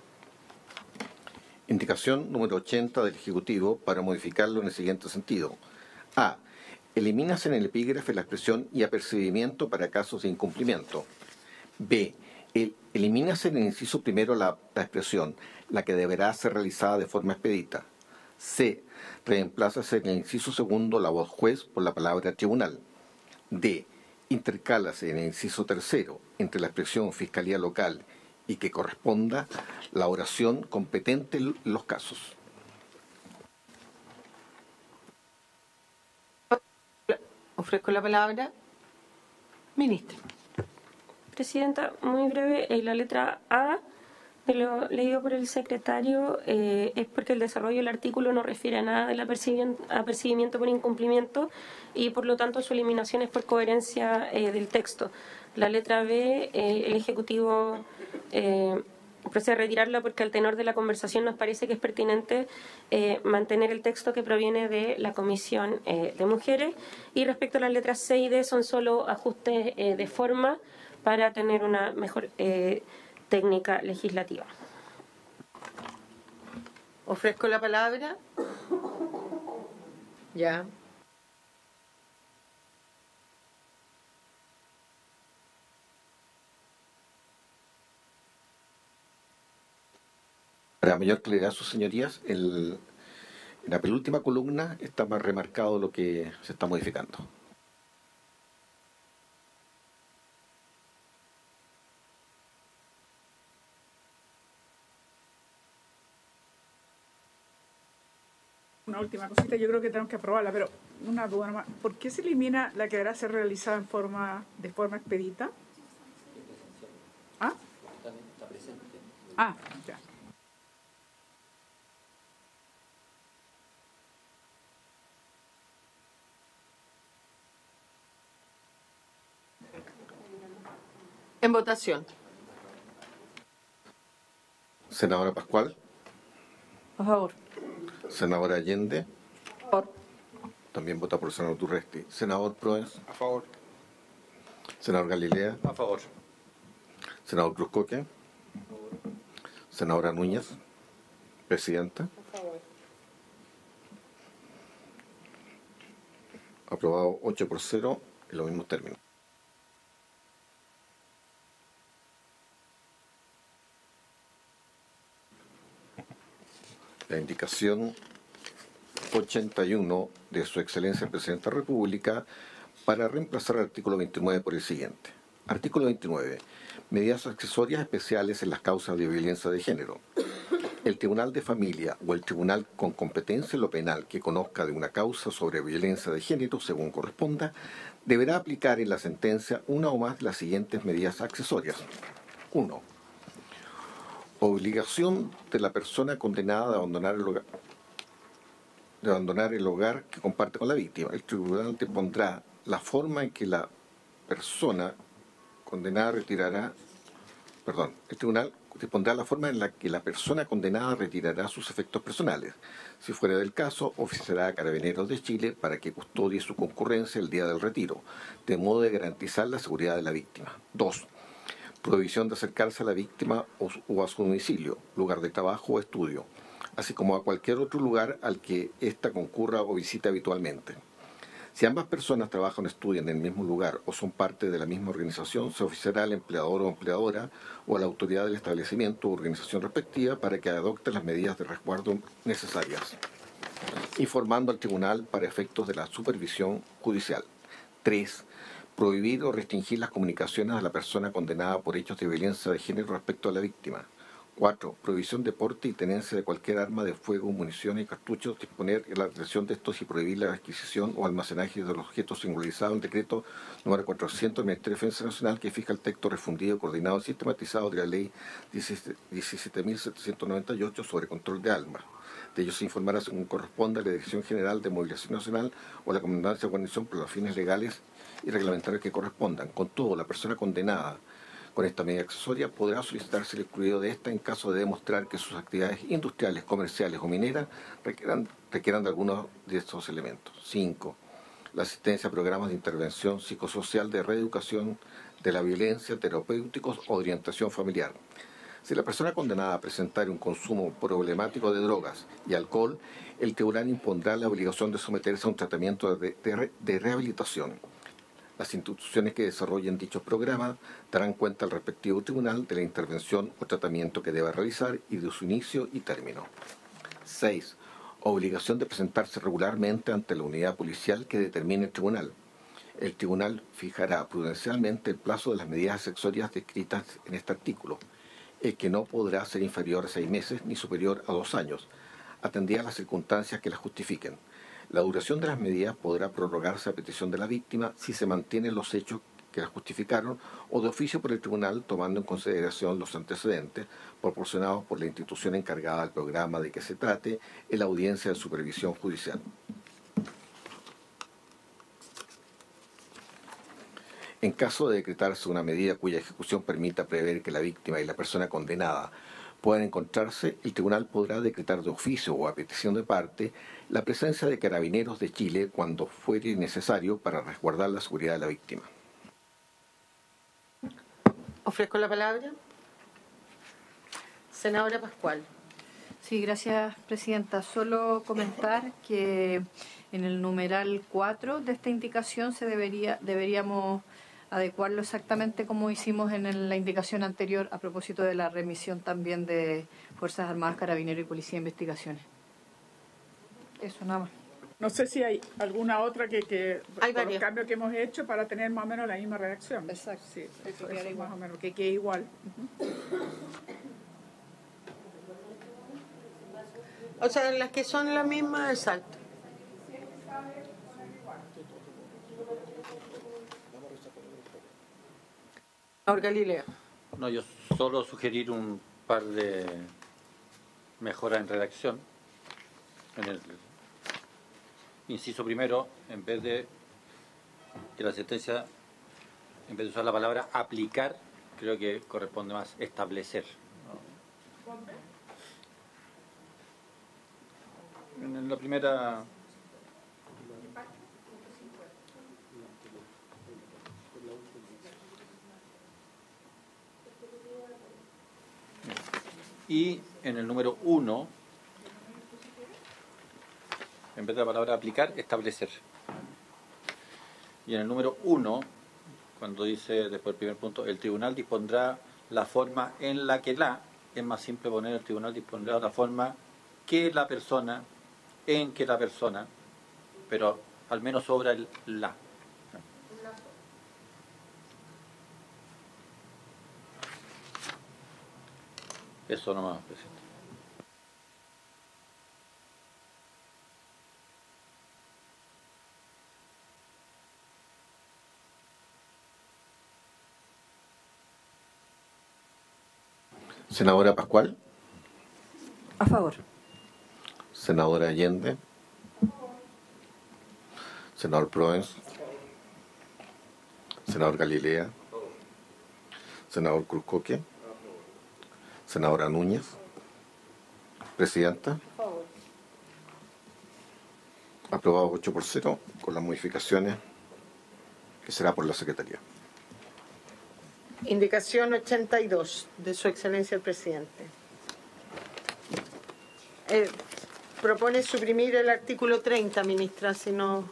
[SPEAKER 2] Indicación número 80 del Ejecutivo para modificarlo en el siguiente sentido. A. Elimínase en el epígrafe la expresión y apercibimiento para casos de incumplimiento. B. Elimínase en el inciso primero la expresión, la que deberá ser realizada de forma expedita. C. Reemplázase en el inciso segundo la voz juez por la palabra tribunal. D. Intercálase en el inciso tercero entre la expresión fiscalía local y que corresponda la oración competente en los casos.
[SPEAKER 1] Ofrezco la palabra. Ministra.
[SPEAKER 3] Presidenta, muy breve, la letra A de lo leído por el secretario es porque el desarrollo del artículo no refiere a nada del apercibimiento por incumplimiento, y por lo tanto su eliminación es por coherencia del texto. La letra B, el Ejecutivo procede a retirarla porque al tenor de la conversación nos parece que es pertinente mantener el texto que proviene de la Comisión de Mujeres, y respecto a las letras C y D son solo ajustes de forma para tener una mejor técnica legislativa.
[SPEAKER 1] Ofrezco la palabra. Ya.
[SPEAKER 2] Para mayor claridad, sus señorías, en la penúltima columna está más remarcado lo que se está modificando.
[SPEAKER 6] Una última cosita, yo creo que tenemos que aprobarla, pero una duda nomás. ¿Por qué se elimina la que deberá ser realizada de forma expedita? ¿Ah?
[SPEAKER 4] Está presente.
[SPEAKER 6] Ah, ya.
[SPEAKER 1] En votación.
[SPEAKER 2] Senadora Pascual,
[SPEAKER 5] Por favor.
[SPEAKER 2] senadora Allende,
[SPEAKER 5] Por.
[SPEAKER 2] también vota por el senador Durresti. Senador Proens,
[SPEAKER 7] A favor.
[SPEAKER 2] senador Galilea,
[SPEAKER 4] A favor.
[SPEAKER 2] senador Cruzcoque, senadora Núñez, presidenta. Aprobado 8-0 en los mismos términos. La indicación 81 de Su Excelencia el Presidente de la República para reemplazar el artículo 29 por el siguiente. Artículo 29. Medidas accesorias especiales en las causas de violencia de género. El Tribunal de Familia o el Tribunal con competencia en lo penal que conozca de una causa sobre violencia de género, según corresponda, deberá aplicar en la sentencia una o más de las siguientes medidas accesorias. 1. Obligación de la persona condenada de abandonar el hogar que comparte con la víctima. El tribunal dispondrá la forma en que la persona condenada retirará, el tribunal dispondrá la forma en la que la persona condenada retirará sus efectos personales. Si fuera del caso, oficiará a Carabineros de Chile para que custodie su concurrencia el día del retiro, de modo de garantizar la seguridad de la víctima. 2. Prohibición de acercarse a la víctima o a su domicilio, lugar de trabajo o estudio, así como a cualquier otro lugar al que ésta concurra o visite habitualmente. Si ambas personas trabajan o estudian en el mismo lugar o son parte de la misma organización, se oficiará al empleador o empleadora o a la autoridad del establecimiento o organización respectiva para que adopte las medidas de resguardo necesarias, informando al tribunal para efectos de la supervisión judicial. 3. Prohibir o restringir las comunicaciones a la persona condenada por hechos de violencia de género respecto a la víctima. 4. Prohibición de porte y tenencia de cualquier arma de fuego, municiones y cartuchos, disponer la retención de estos y prohibir la adquisición o almacenaje de los objetos singularizados en decreto número 400 del Ministerio de Defensa Nacional que fija el texto refundido, coordinado y sistematizado de la Ley 17.798 sobre control de armas. De ello se informará según corresponda a la Dirección General de Movilización Nacional o a la Comandancia de Guarnición por los fines legales y reglamentarios que correspondan. Con todo, la persona condenada con esta medida accesoria podrá solicitarse el excluido de esta en caso de demostrar que sus actividades industriales, comerciales o mineras requieran de algunos de estos elementos. 5. La asistencia a programas de intervención psicosocial de reeducación de la violencia, terapéuticos o orientación familiar. Si la persona condenada a presentar un consumo problemático de drogas y alcohol, el tribunal impondrá la obligación de someterse a un tratamiento de rehabilitación. Las instituciones que desarrollen dichos programas darán cuenta al respectivo tribunal de la intervención o tratamiento que deba realizar y de su inicio y término. 6. Obligación de presentarse regularmente ante la unidad policial que determine el tribunal. El tribunal fijará prudencialmente el plazo de las medidas accesorias descritas en este artículo, el que no podrá ser inferior a 6 meses ni superior a 2 años, atendidas las circunstancias que las justifiquen. La duración de las medidas podrá prorrogarse a petición de la víctima si se mantienen los hechos que las justificaron o de oficio por el tribunal tomando en consideración los antecedentes proporcionados por la institución encargada del programa de que se trate en la audiencia de supervisión judicial. En caso de decretarse una medida cuya ejecución permita prever que la víctima y la persona condenada puedan encontrarse, el tribunal podrá decretar de oficio o a petición de parte la presencia de Carabineros de Chile cuando fuere necesario para resguardar la seguridad de la víctima.
[SPEAKER 1] Ofrezco la palabra. Senadora Pascual.
[SPEAKER 5] Sí, gracias, Presidenta. Solo comentar que en el numeral 4 de esta indicación deberíamos adecuarlo exactamente como hicimos en la indicación anterior a propósito de la remisión también de Fuerzas Armadas, Carabineros y Policía de Investigaciones. Eso nada más.
[SPEAKER 6] No sé si hay alguna otra
[SPEAKER 1] Hay
[SPEAKER 6] por los
[SPEAKER 1] varias.
[SPEAKER 6] cambios que hemos hecho para tener más o menos la misma redacción.
[SPEAKER 5] Exacto.
[SPEAKER 6] Sí,
[SPEAKER 5] Que
[SPEAKER 6] eso
[SPEAKER 5] quede
[SPEAKER 6] es
[SPEAKER 5] igual.
[SPEAKER 6] más o menos, que quede igual.
[SPEAKER 1] O sea, las que son las mismas, exacto. Ahora Galileo.
[SPEAKER 4] No, yo solo sugerir un par de mejoras en redacción. En el inciso primero, en vez de que la sentencia, en vez de usar la palabra aplicar, creo que corresponde más establecer. En la primera... Y en el número 1, en vez de la palabra aplicar, establecer. Y en el número 1, cuando dice, después del primer punto, el tribunal dispondrá la forma en la que es más simple poner el tribunal dispondrá la forma que la persona, en que la persona, pero al menos sobra el la. Eso nomás, presidente.
[SPEAKER 2] Senadora Pascual,
[SPEAKER 5] A favor.
[SPEAKER 2] senadora Allende, senador Proens, senador Galilea, senador Cruzcoque, senadora Núñez, presidenta. Aprobado 8-0 con las modificaciones que será por la Secretaría.
[SPEAKER 1] Indicación 82 de Su Excelencia el Presidente. Propone suprimir el artículo 30, ministra, si no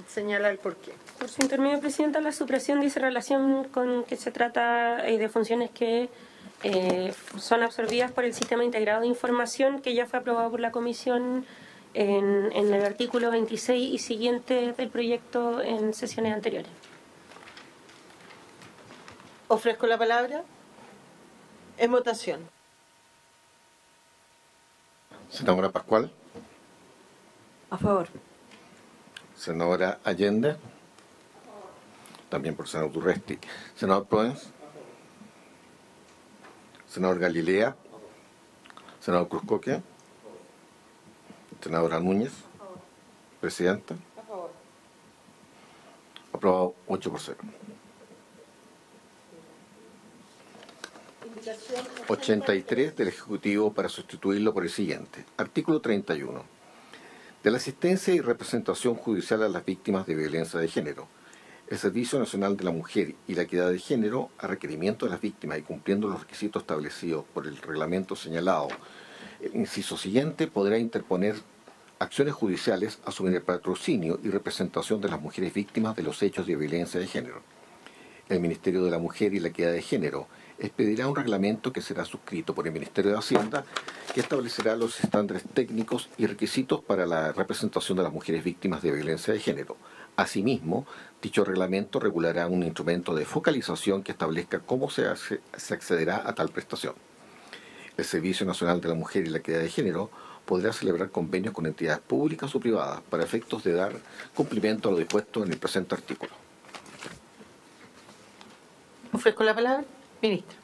[SPEAKER 1] señala el porqué.
[SPEAKER 3] Por su intermedio, Presidenta, la supresión dice relación con que se trata de funciones que son absorbidas por el Sistema Integrado de Información, que ya fue aprobado por la Comisión en el artículo 26 y siguiente del proyecto en sesiones anteriores.
[SPEAKER 1] Ofrezco la palabra. En votación.
[SPEAKER 2] Senadora Pascual,
[SPEAKER 5] A favor.
[SPEAKER 2] senadora Allende, también por senador Durresti, senador Proens, senador Galilea, senador Cruzcoque, senadora Núñez, presidenta. Aprobado 8-0. 83 del Ejecutivo para sustituirlo por el siguiente. Artículo 31. De la asistencia y representación judicial a las víctimas de violencia de género. El Servicio Nacional de la Mujer y la Equidad de Género, a requerimiento de las víctimas y cumpliendo los requisitos establecidos por el reglamento señalado, el inciso siguiente podrá interponer acciones judiciales, asumir el patrocinio y representación de las mujeres víctimas de los hechos de violencia de género. El Ministerio de la Mujer y la Equidad de Género expedirá un reglamento que será suscrito por el Ministerio de Hacienda, que establecerá los estándares técnicos y requisitos para la representación de las mujeres víctimas de violencia de género. Asimismo, dicho reglamento regulará un instrumento de focalización que establezca cómo se accederá a tal prestación. El Servicio Nacional de la Mujer y la Equidad de Género podrá celebrar convenios con entidades públicas o privadas para efectos de dar cumplimiento a lo dispuesto en el presente artículo.
[SPEAKER 1] Ofrezco la palabra. Ministra.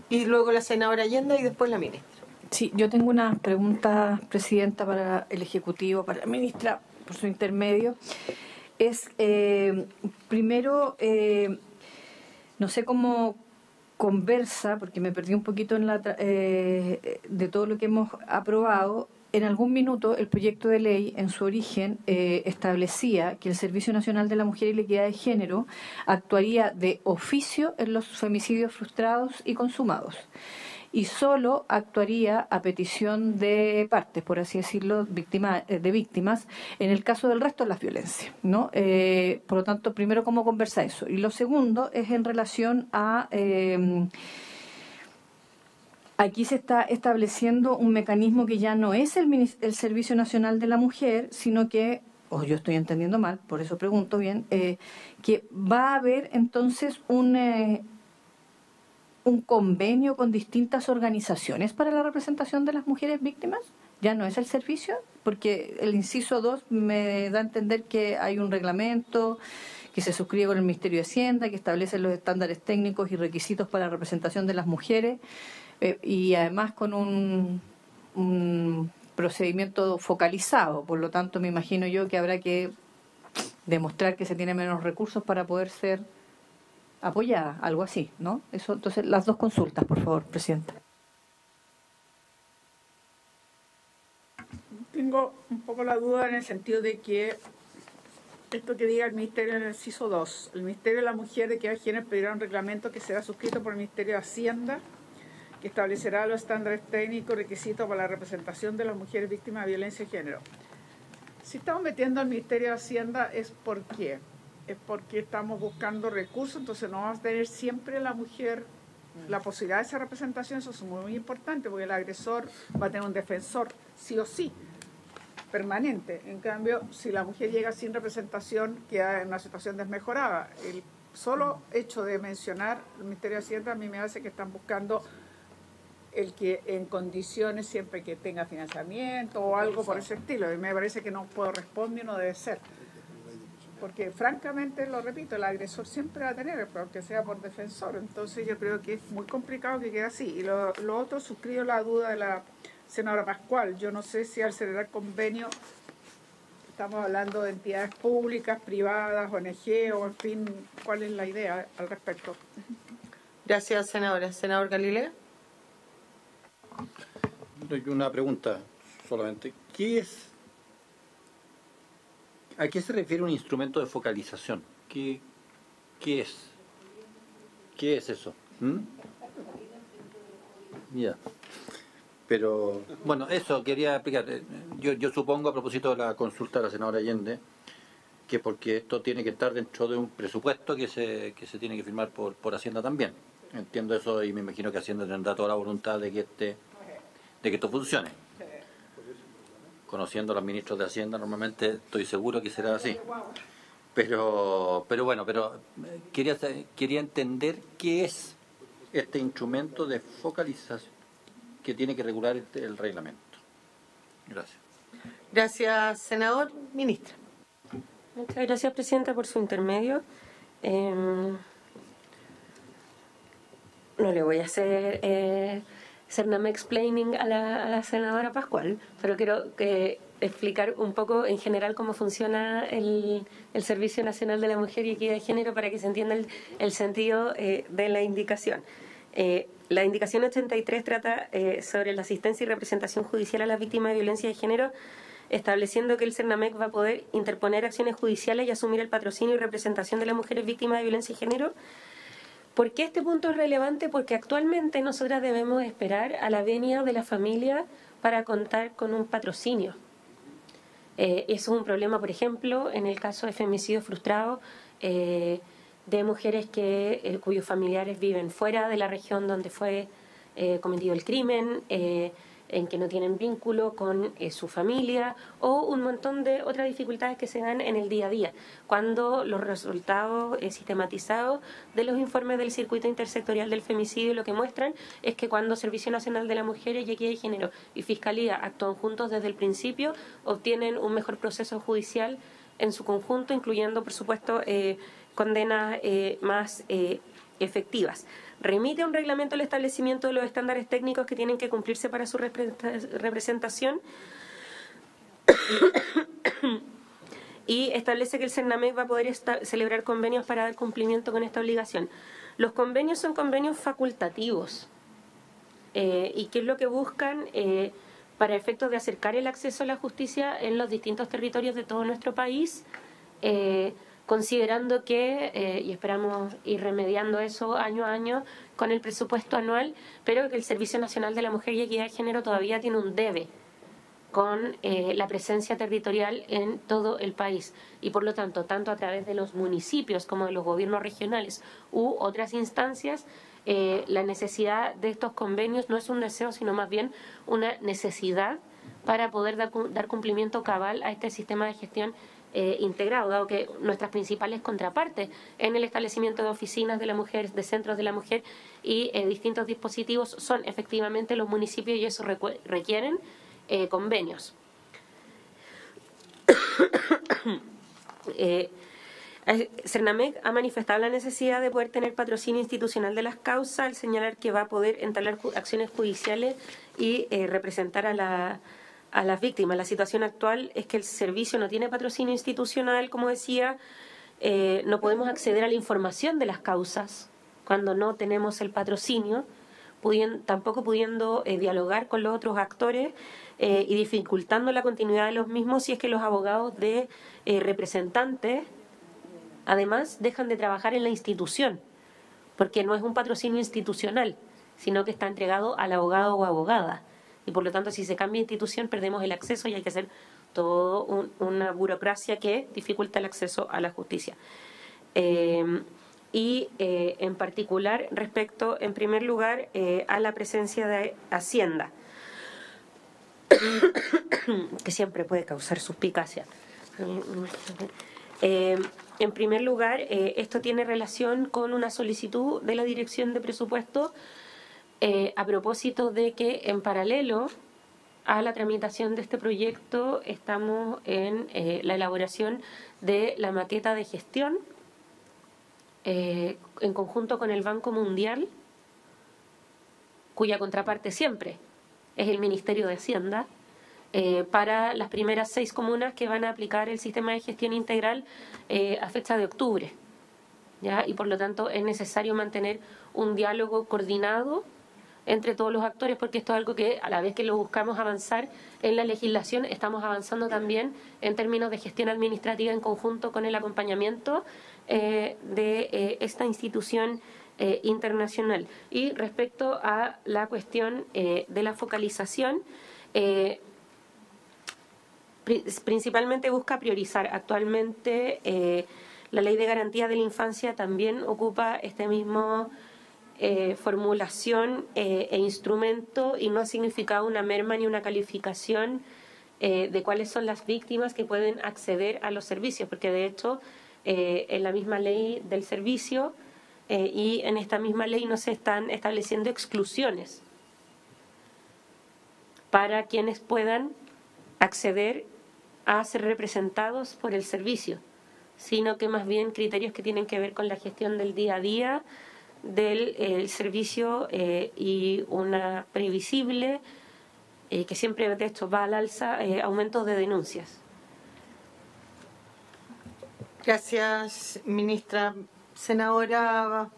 [SPEAKER 1] Y luego la senadora Allende y después la ministra.
[SPEAKER 5] Sí, yo tengo una pregunta, Presidenta, para el Ejecutivo, para la ministra, por su intermedio. Es, primero, no sé cómo conversa, porque me perdí un poquito en de todo lo que hemos aprobado. En algún minuto el proyecto de ley, en su origen, establecía que el Servicio Nacional de la Mujer y la Equidad de Género actuaría de oficio en los femicidios frustrados y consumados. y solo actuaría a petición de partes, por así decirlo, de víctimas, en el caso del resto de las violencias, ¿no? Por lo tanto, primero, ¿cómo conversa eso? Y lo segundo es en relación a... aquí se está estableciendo un mecanismo que ya no es el Servicio Nacional de la Mujer, sino que, o yo estoy entendiendo mal, por eso pregunto bien, que va a haber entonces un convenio con distintas organizaciones para la representación de las mujeres víctimas. ¿Ya no es el servicio? Porque el inciso 2 me da a entender que hay un reglamento que se suscribe con el Ministerio de Hacienda, que establece los estándares técnicos y requisitos para la representación de las mujeres, y además con un procedimiento focalizado. Por lo tanto, me imagino yo que habrá que demostrar que se tiene menos recursos para poder ser apoyada, algo así, ¿no? Eso, entonces, las dos consultas, por favor, Presidenta.
[SPEAKER 6] Tengo un poco la duda en el sentido de que esto que diga el Ministerio en el inciso 2, el Ministerio de la Mujer de Equidad de Género pedirá un reglamento que será suscrito por el Ministerio de Hacienda, que establecerá los estándares técnicos y requisitos para la representación de las mujeres víctimas de violencia de género. Si estamos metiendo al Ministerio de Hacienda es porque estamos buscando recursos, entonces no vamos a tener siempre la mujer la posibilidad de esa representación. Eso es muy importante porque el agresor va a tener un defensor sí o sí, permanente. En cambio, si la mujer llega sin representación, queda en una situación desmejorada. El solo hecho de mencionar el Ministerio de Hacienda a mí me hace que están buscando el que en condiciones siempre que tenga financiamiento o algo por ese estilo. Y me parece que no corresponde y no debe ser. Porque francamente, lo repito, el agresor siempre va a tener, aunque sea por defensor. Entonces yo creo que es muy complicado que quede así. Y lo otro, suscribo la duda de la senadora Pascual. Yo no sé si al celebrar convenio estamos hablando de entidades públicas, privadas, ONG o en fin, ¿cuál es la idea al respecto?
[SPEAKER 1] Gracias, senadora. Senador Galilea.
[SPEAKER 4] Una pregunta solamente. ¿A qué se refiere un instrumento de focalización? ¿Qué es? ¿Qué es eso? Ya. Pero, bueno, eso quería explicar. Yo supongo, a propósito de la consulta de la senadora Allende, que porque esto tiene que estar dentro de un presupuesto que se tiene que firmar por Hacienda también. Entiendo eso y me imagino que Hacienda tendrá toda la voluntad de que esto funcione. Conociendo a los ministros de Hacienda, normalmente estoy seguro que será así. Pero quería entender qué es este instrumento de focalización que tiene que regular el reglamento. Gracias.
[SPEAKER 1] Gracias, senador. Ministra.
[SPEAKER 3] Muchas gracias, Presidenta, por su intermedio. No le voy a hacer Cername explaining a la senadora Pascual, pero quiero explicar un poco en general cómo funciona el Servicio Nacional de la Mujer y Equidad de Género para que se entienda el sentido de la indicación. La indicación 83 trata sobre la asistencia y representación judicial a las víctimas de violencia de género, estableciendo que el CERNAMEC va a poder interponer acciones judiciales y asumir el patrocinio y representación de las mujeres víctimas de violencia de género. ¿Por qué este punto es relevante? Porque actualmente nosotras debemos esperar a la venia de la familia para contar con un patrocinio. Eso es un problema, por ejemplo, en el caso de femicidio frustrado, de mujeres cuyos familiares viven fuera de la región donde fue cometido el crimen, en que no tienen vínculo con su familia, o un montón de otras dificultades que se dan en el día a día, cuando los resultados sistematizados de los informes del circuito intersectorial del femicidio lo que muestran es que cuando Servicio Nacional de la Mujer y Equidad de Género y Fiscalía actúan juntos desde el principio, obtienen un mejor proceso judicial en su conjunto, incluyendo, por supuesto, condenas más efectivas. Remite a un reglamento el establecimiento de los estándares técnicos que tienen que cumplirse para su representación y establece que el CERNAMEC va a poder celebrar convenios para dar cumplimiento con esta obligación. Los convenios son convenios facultativos. ¿Y qué es lo que buscan? Para efectos de acercar el acceso a la justicia en los distintos territorios de todo nuestro país, considerando que, y esperamos ir remediando eso año a año con el presupuesto anual, pero que el Servicio Nacional de la Mujer y Equidad de Género todavía tiene un debe con la presencia territorial en todo el país y por lo tanto a través de los municipios como de los gobiernos regionales u otras instancias, la necesidad de estos convenios no es un deseo sino más bien una necesidad para poder dar cumplimiento cabal a este sistema de gestión integrado, dado que nuestras principales contrapartes en el establecimiento de oficinas de la mujer, de centros de la mujer y distintos dispositivos son efectivamente los municipios y eso requieren convenios. Cernamec ha manifestado la necesidad de poder tener patrocinio institucional de las causas al señalar que va a poder entablar acciones judiciales y representar a las víctimas. La situación actual es que el servicio no tiene patrocinio institucional, como decía, no podemos acceder a la información de las causas cuando no tenemos el patrocinio, tampoco pudiendo dialogar con los otros actores y dificultando la continuidad de los mismos si es que los abogados de representantes además dejan de trabajar en la institución, porque no es un patrocinio institucional, sino que está entregado al abogado o abogada. Y por lo tanto, si se cambia de institución, perdemos el acceso y hay que hacer toda una burocracia que dificulta el acceso a la justicia. En particular, respecto, en primer lugar, a la presencia de Hacienda, que siempre puede causar suspicacia. En primer lugar, esto tiene relación con una solicitud de la Dirección de Presupuesto a propósito de que en paralelo a la tramitación de este proyecto estamos en la elaboración de la maqueta de gestión en conjunto con el Banco Mundial, cuya contraparte siempre es el Ministerio de Hacienda, para las primeras 6 comunas que van a aplicar el sistema de gestión integral a fecha de octubre, ¿ya? Y por lo tanto es necesario mantener un diálogo coordinado entre todos los actores, porque esto es algo que a la vez que lo buscamos avanzar en la legislación, estamos avanzando también en términos de gestión administrativa en conjunto con el acompañamiento de esta institución internacional. Y respecto a la cuestión de la focalización, principalmente busca priorizar. Actualmente la Ley de Garantía de la Infancia también ocupa este mismo formulación e instrumento y no ha significado una merma ni una calificación de cuáles son las víctimas que pueden acceder a los servicios, porque de hecho en la misma ley del servicio y en esta misma ley no se están estableciendo exclusiones para quienes puedan acceder a ser representados por el servicio, sino que más bien criterios que tienen que ver con la gestión del día a día del servicio y una previsible, que siempre de hecho va al alza, aumento de denuncias.
[SPEAKER 1] Gracias, ministra. Senadora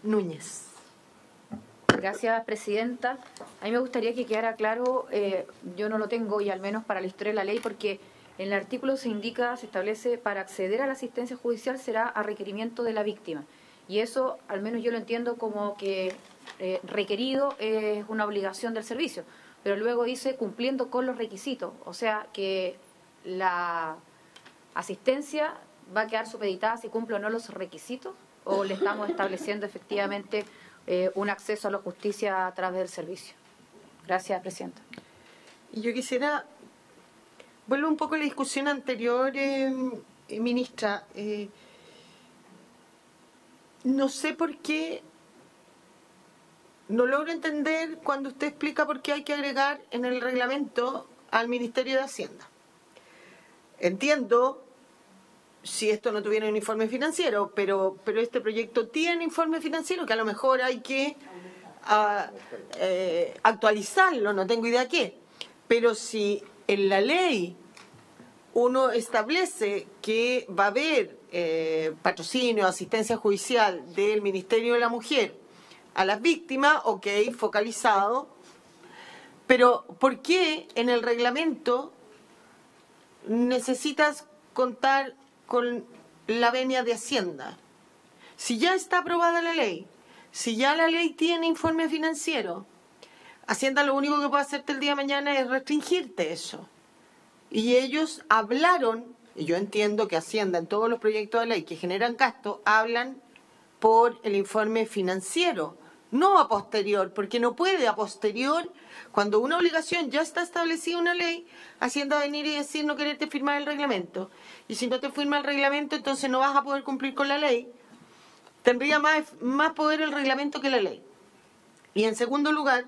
[SPEAKER 1] Núñez.
[SPEAKER 5] Gracias, presidenta. A mí me gustaría que quedara claro, yo no lo tengo y al menos para la historia de la ley, porque en el artículo se establece, para acceder a la asistencia judicial será a requerimiento de la víctima. Y eso, al menos yo lo entiendo como que requerido es una obligación del servicio, pero luego dice cumpliendo con los requisitos, o sea que la asistencia va a quedar supeditada si cumple o no los requisitos, o le estamos estableciendo efectivamente un acceso a la justicia a través del servicio. Gracias, presidenta.
[SPEAKER 1] Y yo quisiera, vuelvo un poco a la discusión anterior, ministra. No sé por qué, no logro entender cuando usted explica por qué hay que agregar en el reglamento al Ministerio de Hacienda. Entiendo si esto no tuviera un informe financiero, pero este proyecto tiene informe financiero que a lo mejor hay que actualizarlo, no tengo idea qué. Pero si en la ley uno establece que va a haber patrocinio, asistencia judicial del Ministerio de la Mujer a las víctimas, ok, focalizado, pero ¿por qué en el reglamento necesitas contar con la venia de Hacienda? Si ya está aprobada la ley, si ya la ley tiene informe financiero, Hacienda lo único que puede hacerte el día de mañana es restringirte eso. Y ellos hablaron, y yo entiendo que Hacienda en todos los proyectos de ley que generan gasto, hablan por el informe financiero, no a posterior, porque no puede a posterior, cuando una obligación ya está establecida en una ley, Hacienda venir y decir no quererte firmar el reglamento. Y si no te firma el reglamento, entonces no vas a poder cumplir con la ley. Tendría más poder el reglamento que la ley. Y en segundo lugar,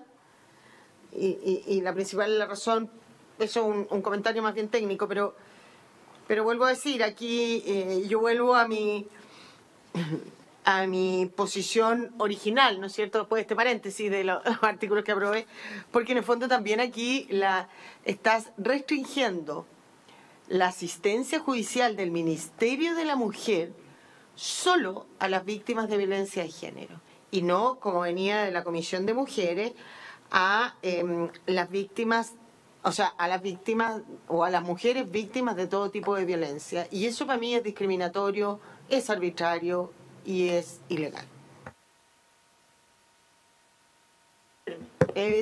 [SPEAKER 1] y la principal razón, eso es un comentario más bien técnico, pero vuelvo a decir, aquí yo vuelvo a mi posición original, ¿no es cierto?, después de este paréntesis de los artículos que aprobé, porque en el fondo también aquí estás restringiendo la asistencia judicial del Ministerio de la Mujer solo a las víctimas de violencia de género, y no, como venía de la Comisión de Mujeres, a las víctimas, o sea, a las víctimas o a las mujeres víctimas de todo tipo de violencia. Y eso para mí es discriminatorio, es arbitrario y es ilegal.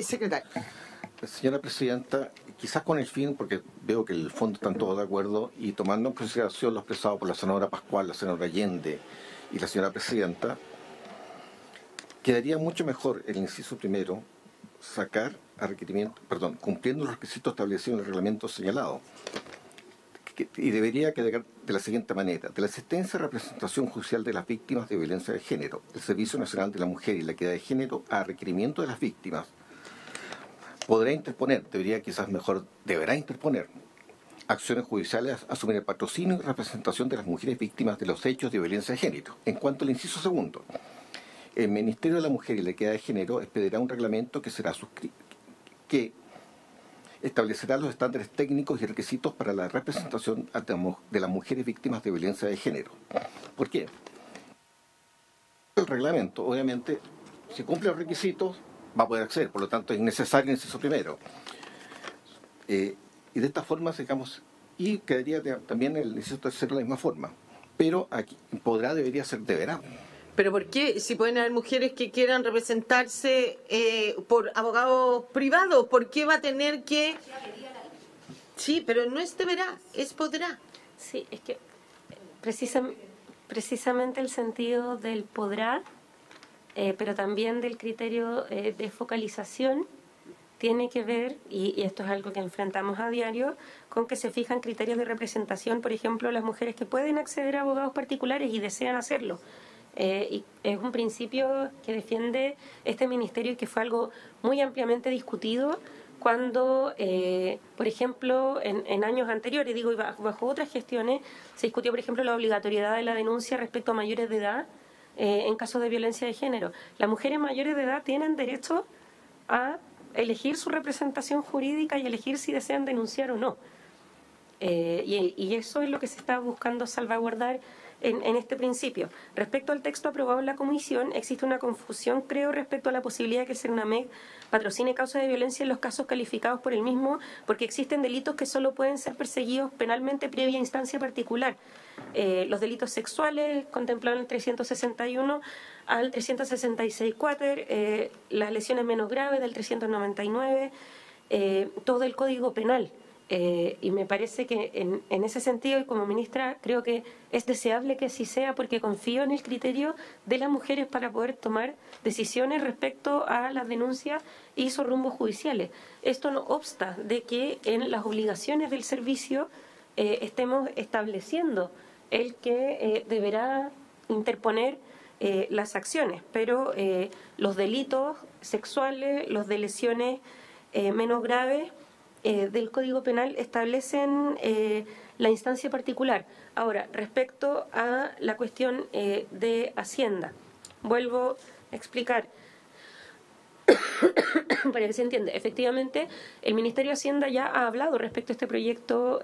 [SPEAKER 1] Secretario.
[SPEAKER 2] Señora Presidenta, quizás con el fin, porque veo que el fondo están todos de acuerdo, y tomando en consideración lo expresado por la senadora Pascual, la senadora Allende y la señora Presidenta, quedaría mucho mejor el inciso primero sacar a requerimiento, cumpliendo los requisitos establecidos en el reglamento señalado. Y debería quedar de la siguiente manera: de la asistencia y representación judicial de las víctimas de violencia de género, el Servicio Nacional de la Mujer y la Equidad de Género, a requerimiento de las víctimas, podrá interponer, deberá interponer acciones judiciales, asumir el patrocinio y representación de las mujeres víctimas de los hechos de violencia de género. En cuanto al inciso segundo, el Ministerio de la Mujer y la Equidad de Género expedirá un reglamento que establecerá los estándares técnicos y requisitos para la representación de las mujeres víctimas de violencia de género. ¿Por qué? El reglamento, obviamente, si cumple los requisitos, va a poder acceder, por lo tanto es necesario el inciso primero. Y de esta forma, y quedaría también el inciso tercero de la misma forma, pero aquí debería ser deberá.
[SPEAKER 1] ¿Pero por qué? Si pueden haber mujeres que quieran representarse por abogados privados, ¿por qué va a tener que...? Sí, pero no es deberá, es podrá.
[SPEAKER 3] Sí, es que precisamente el sentido del podrá, pero también del criterio de focalización, tiene que ver, y esto es algo que enfrentamos a diario, con que se fijan criterios de representación, por ejemplo, las mujeres que pueden acceder a abogados particulares y desean hacerlo. Y es un principio que defiende este ministerio y que fue algo muy ampliamente discutido cuando, por ejemplo, en años anteriores, y bajo otras gestiones, se discutió, por ejemplo, la obligatoriedad de la denuncia respecto a mayores de edad en casos de violencia de género. Las mujeres mayores de edad tienen derecho a elegir su representación jurídica y elegir si desean denunciar o no. Y eso es lo que se está buscando salvaguardar en este principio. Respecto al texto aprobado en la comisión, existe una confusión, creo, respecto a la posibilidad de que el CERNAMEC patrocine causas de violencia en los casos calificados por el mismo, porque existen delitos que solo pueden ser perseguidos penalmente previa instancia particular. Los delitos sexuales, contemplados en el 361 al 366 cuater, las lesiones menos graves del 399, todo el Código Penal. Y me parece que en ese sentido, y como ministra, creo que es deseable que así sea, porque confío en el criterio de las mujeres para poder tomar decisiones respecto a las denuncias y sus rumbos judiciales. Esto no obsta de que en las obligaciones del servicio estemos estableciendo el que deberá interponer las acciones, pero los delitos sexuales, los de lesiones menos graves, del Código Penal establecen la instancia particular. Ahora, respecto a la cuestión de Hacienda, vuelvo a explicar para que se entienda. Efectivamente, el Ministerio de Hacienda ya ha hablado respecto a este proyecto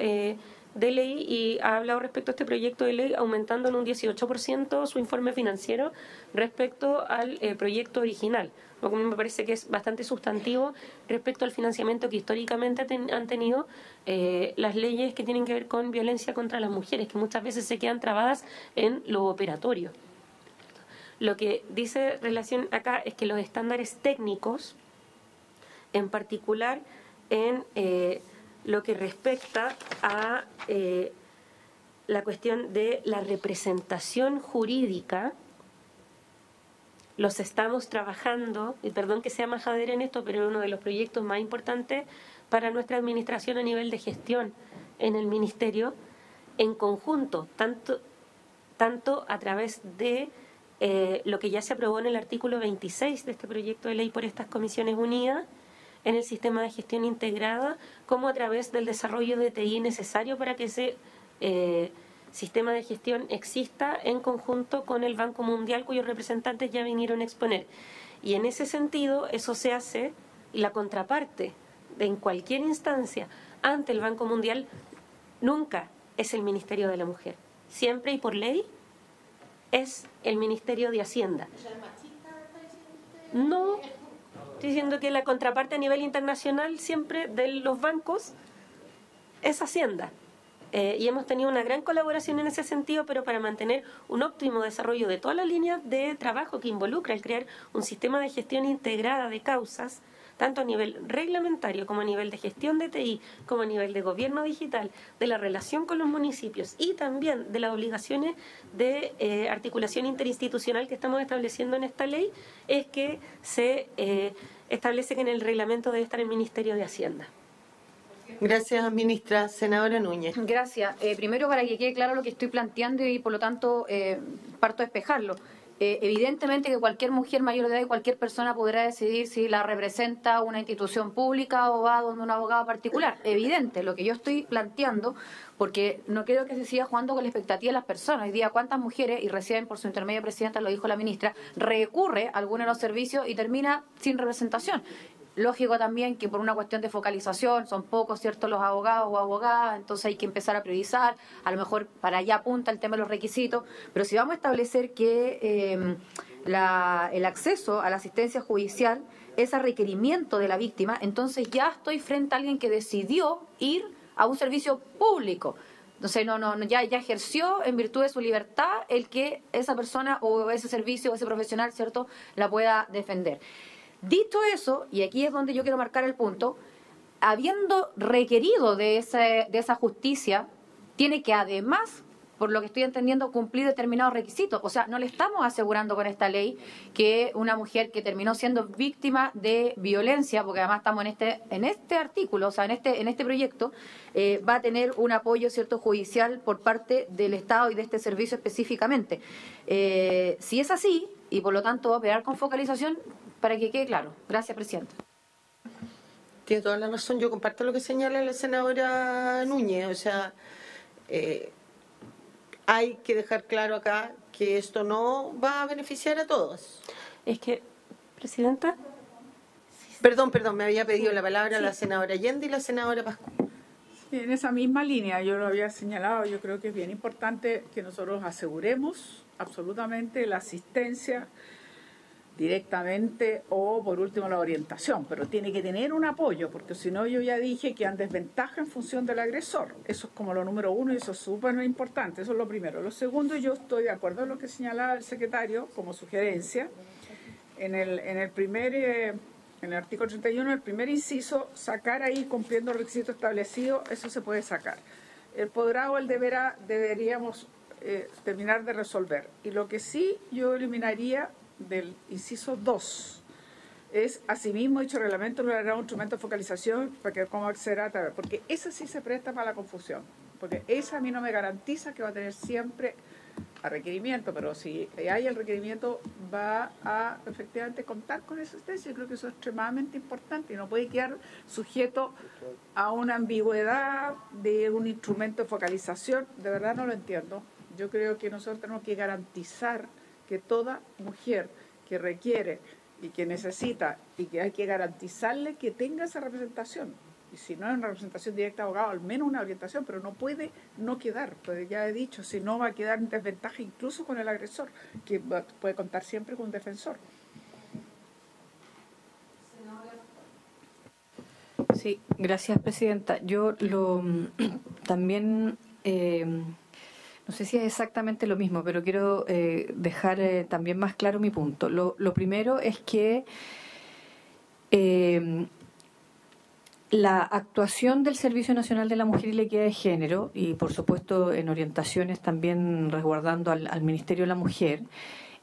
[SPEAKER 3] de ley y ha hablado respecto a este proyecto de ley, aumentando en un 18% su informe financiero respecto al proyecto original, lo que me parece que es bastante sustantivo respecto al financiamiento que históricamente han tenido las leyes que tienen que ver con violencia contra las mujeres, que muchas veces se quedan trabadas en lo operatorio. Lo que dice relación acá es que los estándares técnicos, en particular en lo que respecta a la cuestión de la representación jurídica, los estamos trabajando, y perdón que sea majadera en esto, pero es uno de los proyectos más importantes para nuestra administración a nivel de gestión en el Ministerio, en conjunto, tanto a través de lo que ya se aprobó en el artículo 26 de este proyecto de ley por estas comisiones unidas, en el sistema de gestión integrada, como a través del desarrollo de TI necesario para que ese sistema de gestión exista en conjunto con el Banco Mundial, cuyos representantes ya vinieron a exponer. Y en ese sentido, eso se hace, y la contraparte de en cualquier instancia ante el Banco Mundial nunca es el Ministerio de la Mujer. Siempre y por ley es el Ministerio de Hacienda. No, estoy diciendo que la contraparte a nivel internacional siempre de los bancos es Hacienda. Y hemos tenido una gran colaboración en ese sentido, pero para mantener un óptimo desarrollo de todas las líneas de trabajo que involucra el crear un sistema de gestión integrada de causas, tanto a nivel reglamentario como a nivel de gestión de TI, como a nivel de gobierno digital, de la relación con los municipios y también de las obligaciones de articulación interinstitucional que estamos estableciendo en esta ley, es que se establece que en el reglamento debe estar el Ministerio de Hacienda.
[SPEAKER 1] Gracias, ministra. Senadora Núñez.
[SPEAKER 5] Gracias. Primero, para que quede claro lo que estoy planteando y, por lo tanto, parto a despejarlo. Evidentemente que cualquier mujer mayor de edad y cualquier persona podrá decidir si la representa una institución pública o va donde un abogado particular. Evidente, lo que yo estoy planteando, porque no creo que se siga jugando con la expectativa de las personas. Hoy día, ¿cuántas mujeres, y recién por su intermedio presidenta lo dijo la ministra, recurre a alguno de los servicios y termina sin representación? Lógico también que por una cuestión de focalización son pocos, ¿cierto?, los abogados o abogadas, entonces hay que empezar a priorizar, a lo mejor para allá apunta el tema de los requisitos, pero si vamos a establecer que el acceso a la asistencia judicial es a requerimiento de la víctima, entonces ya estoy frente a alguien que decidió ir a un servicio público. Entonces ya ejerció en virtud de su libertad el que esa persona o ese servicio o ese profesional, ¿cierto?, la pueda defender. Dicho eso, y aquí es donde yo quiero marcar el punto, habiendo requerido de esa justicia, tiene que además, por lo que estoy entendiendo, cumplir determinados requisitos. O sea, no le estamos asegurando con esta ley que una mujer que terminó siendo víctima de violencia, porque además estamos en este artículo, o sea, en este proyecto, va a tener un apoyo, ¿cierto?, judicial por parte del Estado y de este servicio específicamente. Si es así, y por lo tanto va a operar con focalización, para que quede claro. Gracias, Presidenta.
[SPEAKER 1] Tiene toda la razón. Yo comparto lo que señala la senadora Núñez. O sea, hay que dejar claro acá que esto no va a beneficiar a todos.
[SPEAKER 3] Es que, Presidenta.
[SPEAKER 1] Perdón, me había pedido la palabra la senadora Allende y la senadora Pascual.
[SPEAKER 6] Sí, en esa misma línea, yo lo había señalado, yo creo que es bien importante que nosotros aseguremos absolutamente la asistencia directamente o por último la orientación, pero tiene que tener un apoyo, porque si no yo ya dije que han desventaja en función del agresor. Eso es como lo número uno y eso es súper importante, eso es lo primero. Lo segundo, yo estoy de acuerdo con lo que señalaba el secretario como sugerencia. En el artículo 31, el primer inciso, sacar ahí cumpliendo el requisito establecido, eso se puede sacar. El podrá o el deberá deberíamos terminar de resolver. Y lo que sí yo eliminaría del inciso 2 es, asimismo, dicho reglamento no hará un instrumento de focalización para que cómo acceder a través, porque esa sí se presta para la confusión, porque esa a mí no me garantiza que va a tener siempre a requerimiento, pero si hay el requerimiento va a efectivamente contar con esa asistencia. Yo creo que eso es extremadamente importante y no puede quedar sujeto a una ambigüedad de un instrumento de focalización. De verdad no lo entiendo. Yo creo que nosotros tenemos que garantizar que toda mujer que requiere y que necesita y que hay que garantizarle que tenga esa representación. Y si no es una representación directa de abogado, al menos una orientación, pero no puede no quedar, pues ya he dicho, si no va a quedar en desventaja incluso con el agresor, que puede contar siempre con un defensor.
[SPEAKER 5] Sí, gracias, presidenta. Yo también, no sé si es exactamente lo mismo, pero quiero dejar también más claro mi punto. Lo primero es que la actuación del Servicio Nacional de la Mujer y la Equidad de Género, y por supuesto en orientaciones también resguardando al Ministerio de la Mujer,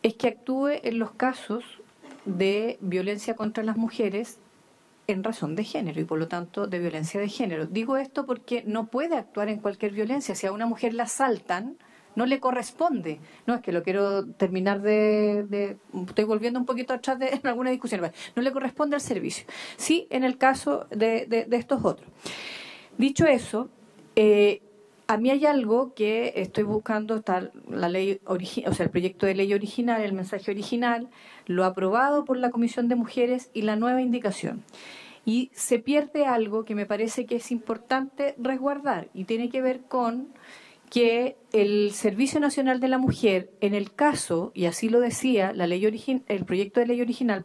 [SPEAKER 5] es que actúe en los casos de violencia contra las mujeres en razón de género y por lo tanto de violencia de género. Digo esto porque no puede actuar en cualquier violencia. Si a una mujer la asaltan, no le corresponde. No, es que lo quiero terminar estoy volviendo un poquito atrás en alguna discusión. No le corresponde al servicio. Sí, en el caso de estos otros. Dicho eso, a mí hay algo que estoy buscando, está la ley el proyecto de ley original, el mensaje original, lo aprobado por la Comisión de Mujeres y la nueva indicación. Y se pierde algo que me parece que es importante resguardar y tiene que ver con que el Servicio Nacional de la Mujer, en el caso, y así lo decía el proyecto de ley original,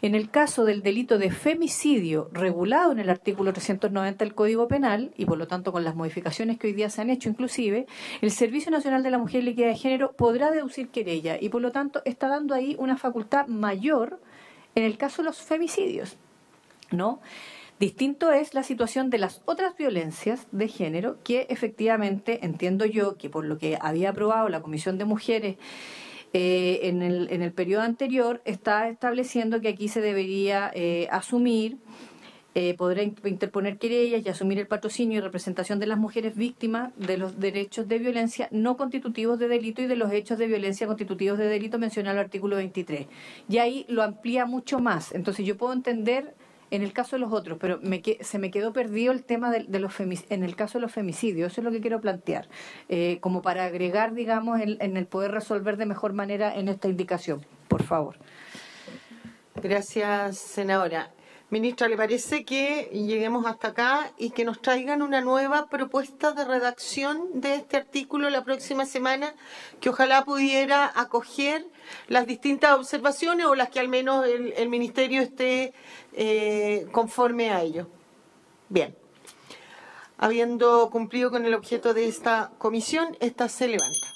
[SPEAKER 5] en el caso del delito de femicidio regulado en el artículo 390 del Código Penal, y por lo tanto con las modificaciones que hoy día se han hecho inclusive, el Servicio Nacional de la Mujer y la Equidad de Género podrá deducir querella y por lo tanto está dando ahí una facultad mayor en el caso de los femicidios, ¿no? Distinto es la situación de las otras violencias de género que efectivamente entiendo yo que por lo que había aprobado la Comisión de Mujeres en el periodo anterior está estableciendo que aquí se debería asumir, podrá interponer querellas y asumir el patrocinio y representación de las mujeres víctimas de los derechos de violencia no constitutivos de delito y de los hechos de violencia constitutivos de delito mencionado en el artículo 23. Y ahí lo amplía mucho más. Entonces yo puedo entender en el caso de los otros, pero se me quedó perdido el tema en el caso de los femicidios. Eso es lo que quiero plantear, como para agregar, digamos, en el poder resolver de mejor manera en esta indicación. Por favor.
[SPEAKER 1] Gracias, senadora. Ministra, ¿le parece que lleguemos hasta acá y que nos traigan una nueva propuesta de redacción de este artículo la próxima semana, que ojalá pudiera acoger las distintas observaciones o las que al menos el Ministerio esté conforme a ello? Bien. Habiendo cumplido con el objeto de esta comisión, esta se levanta.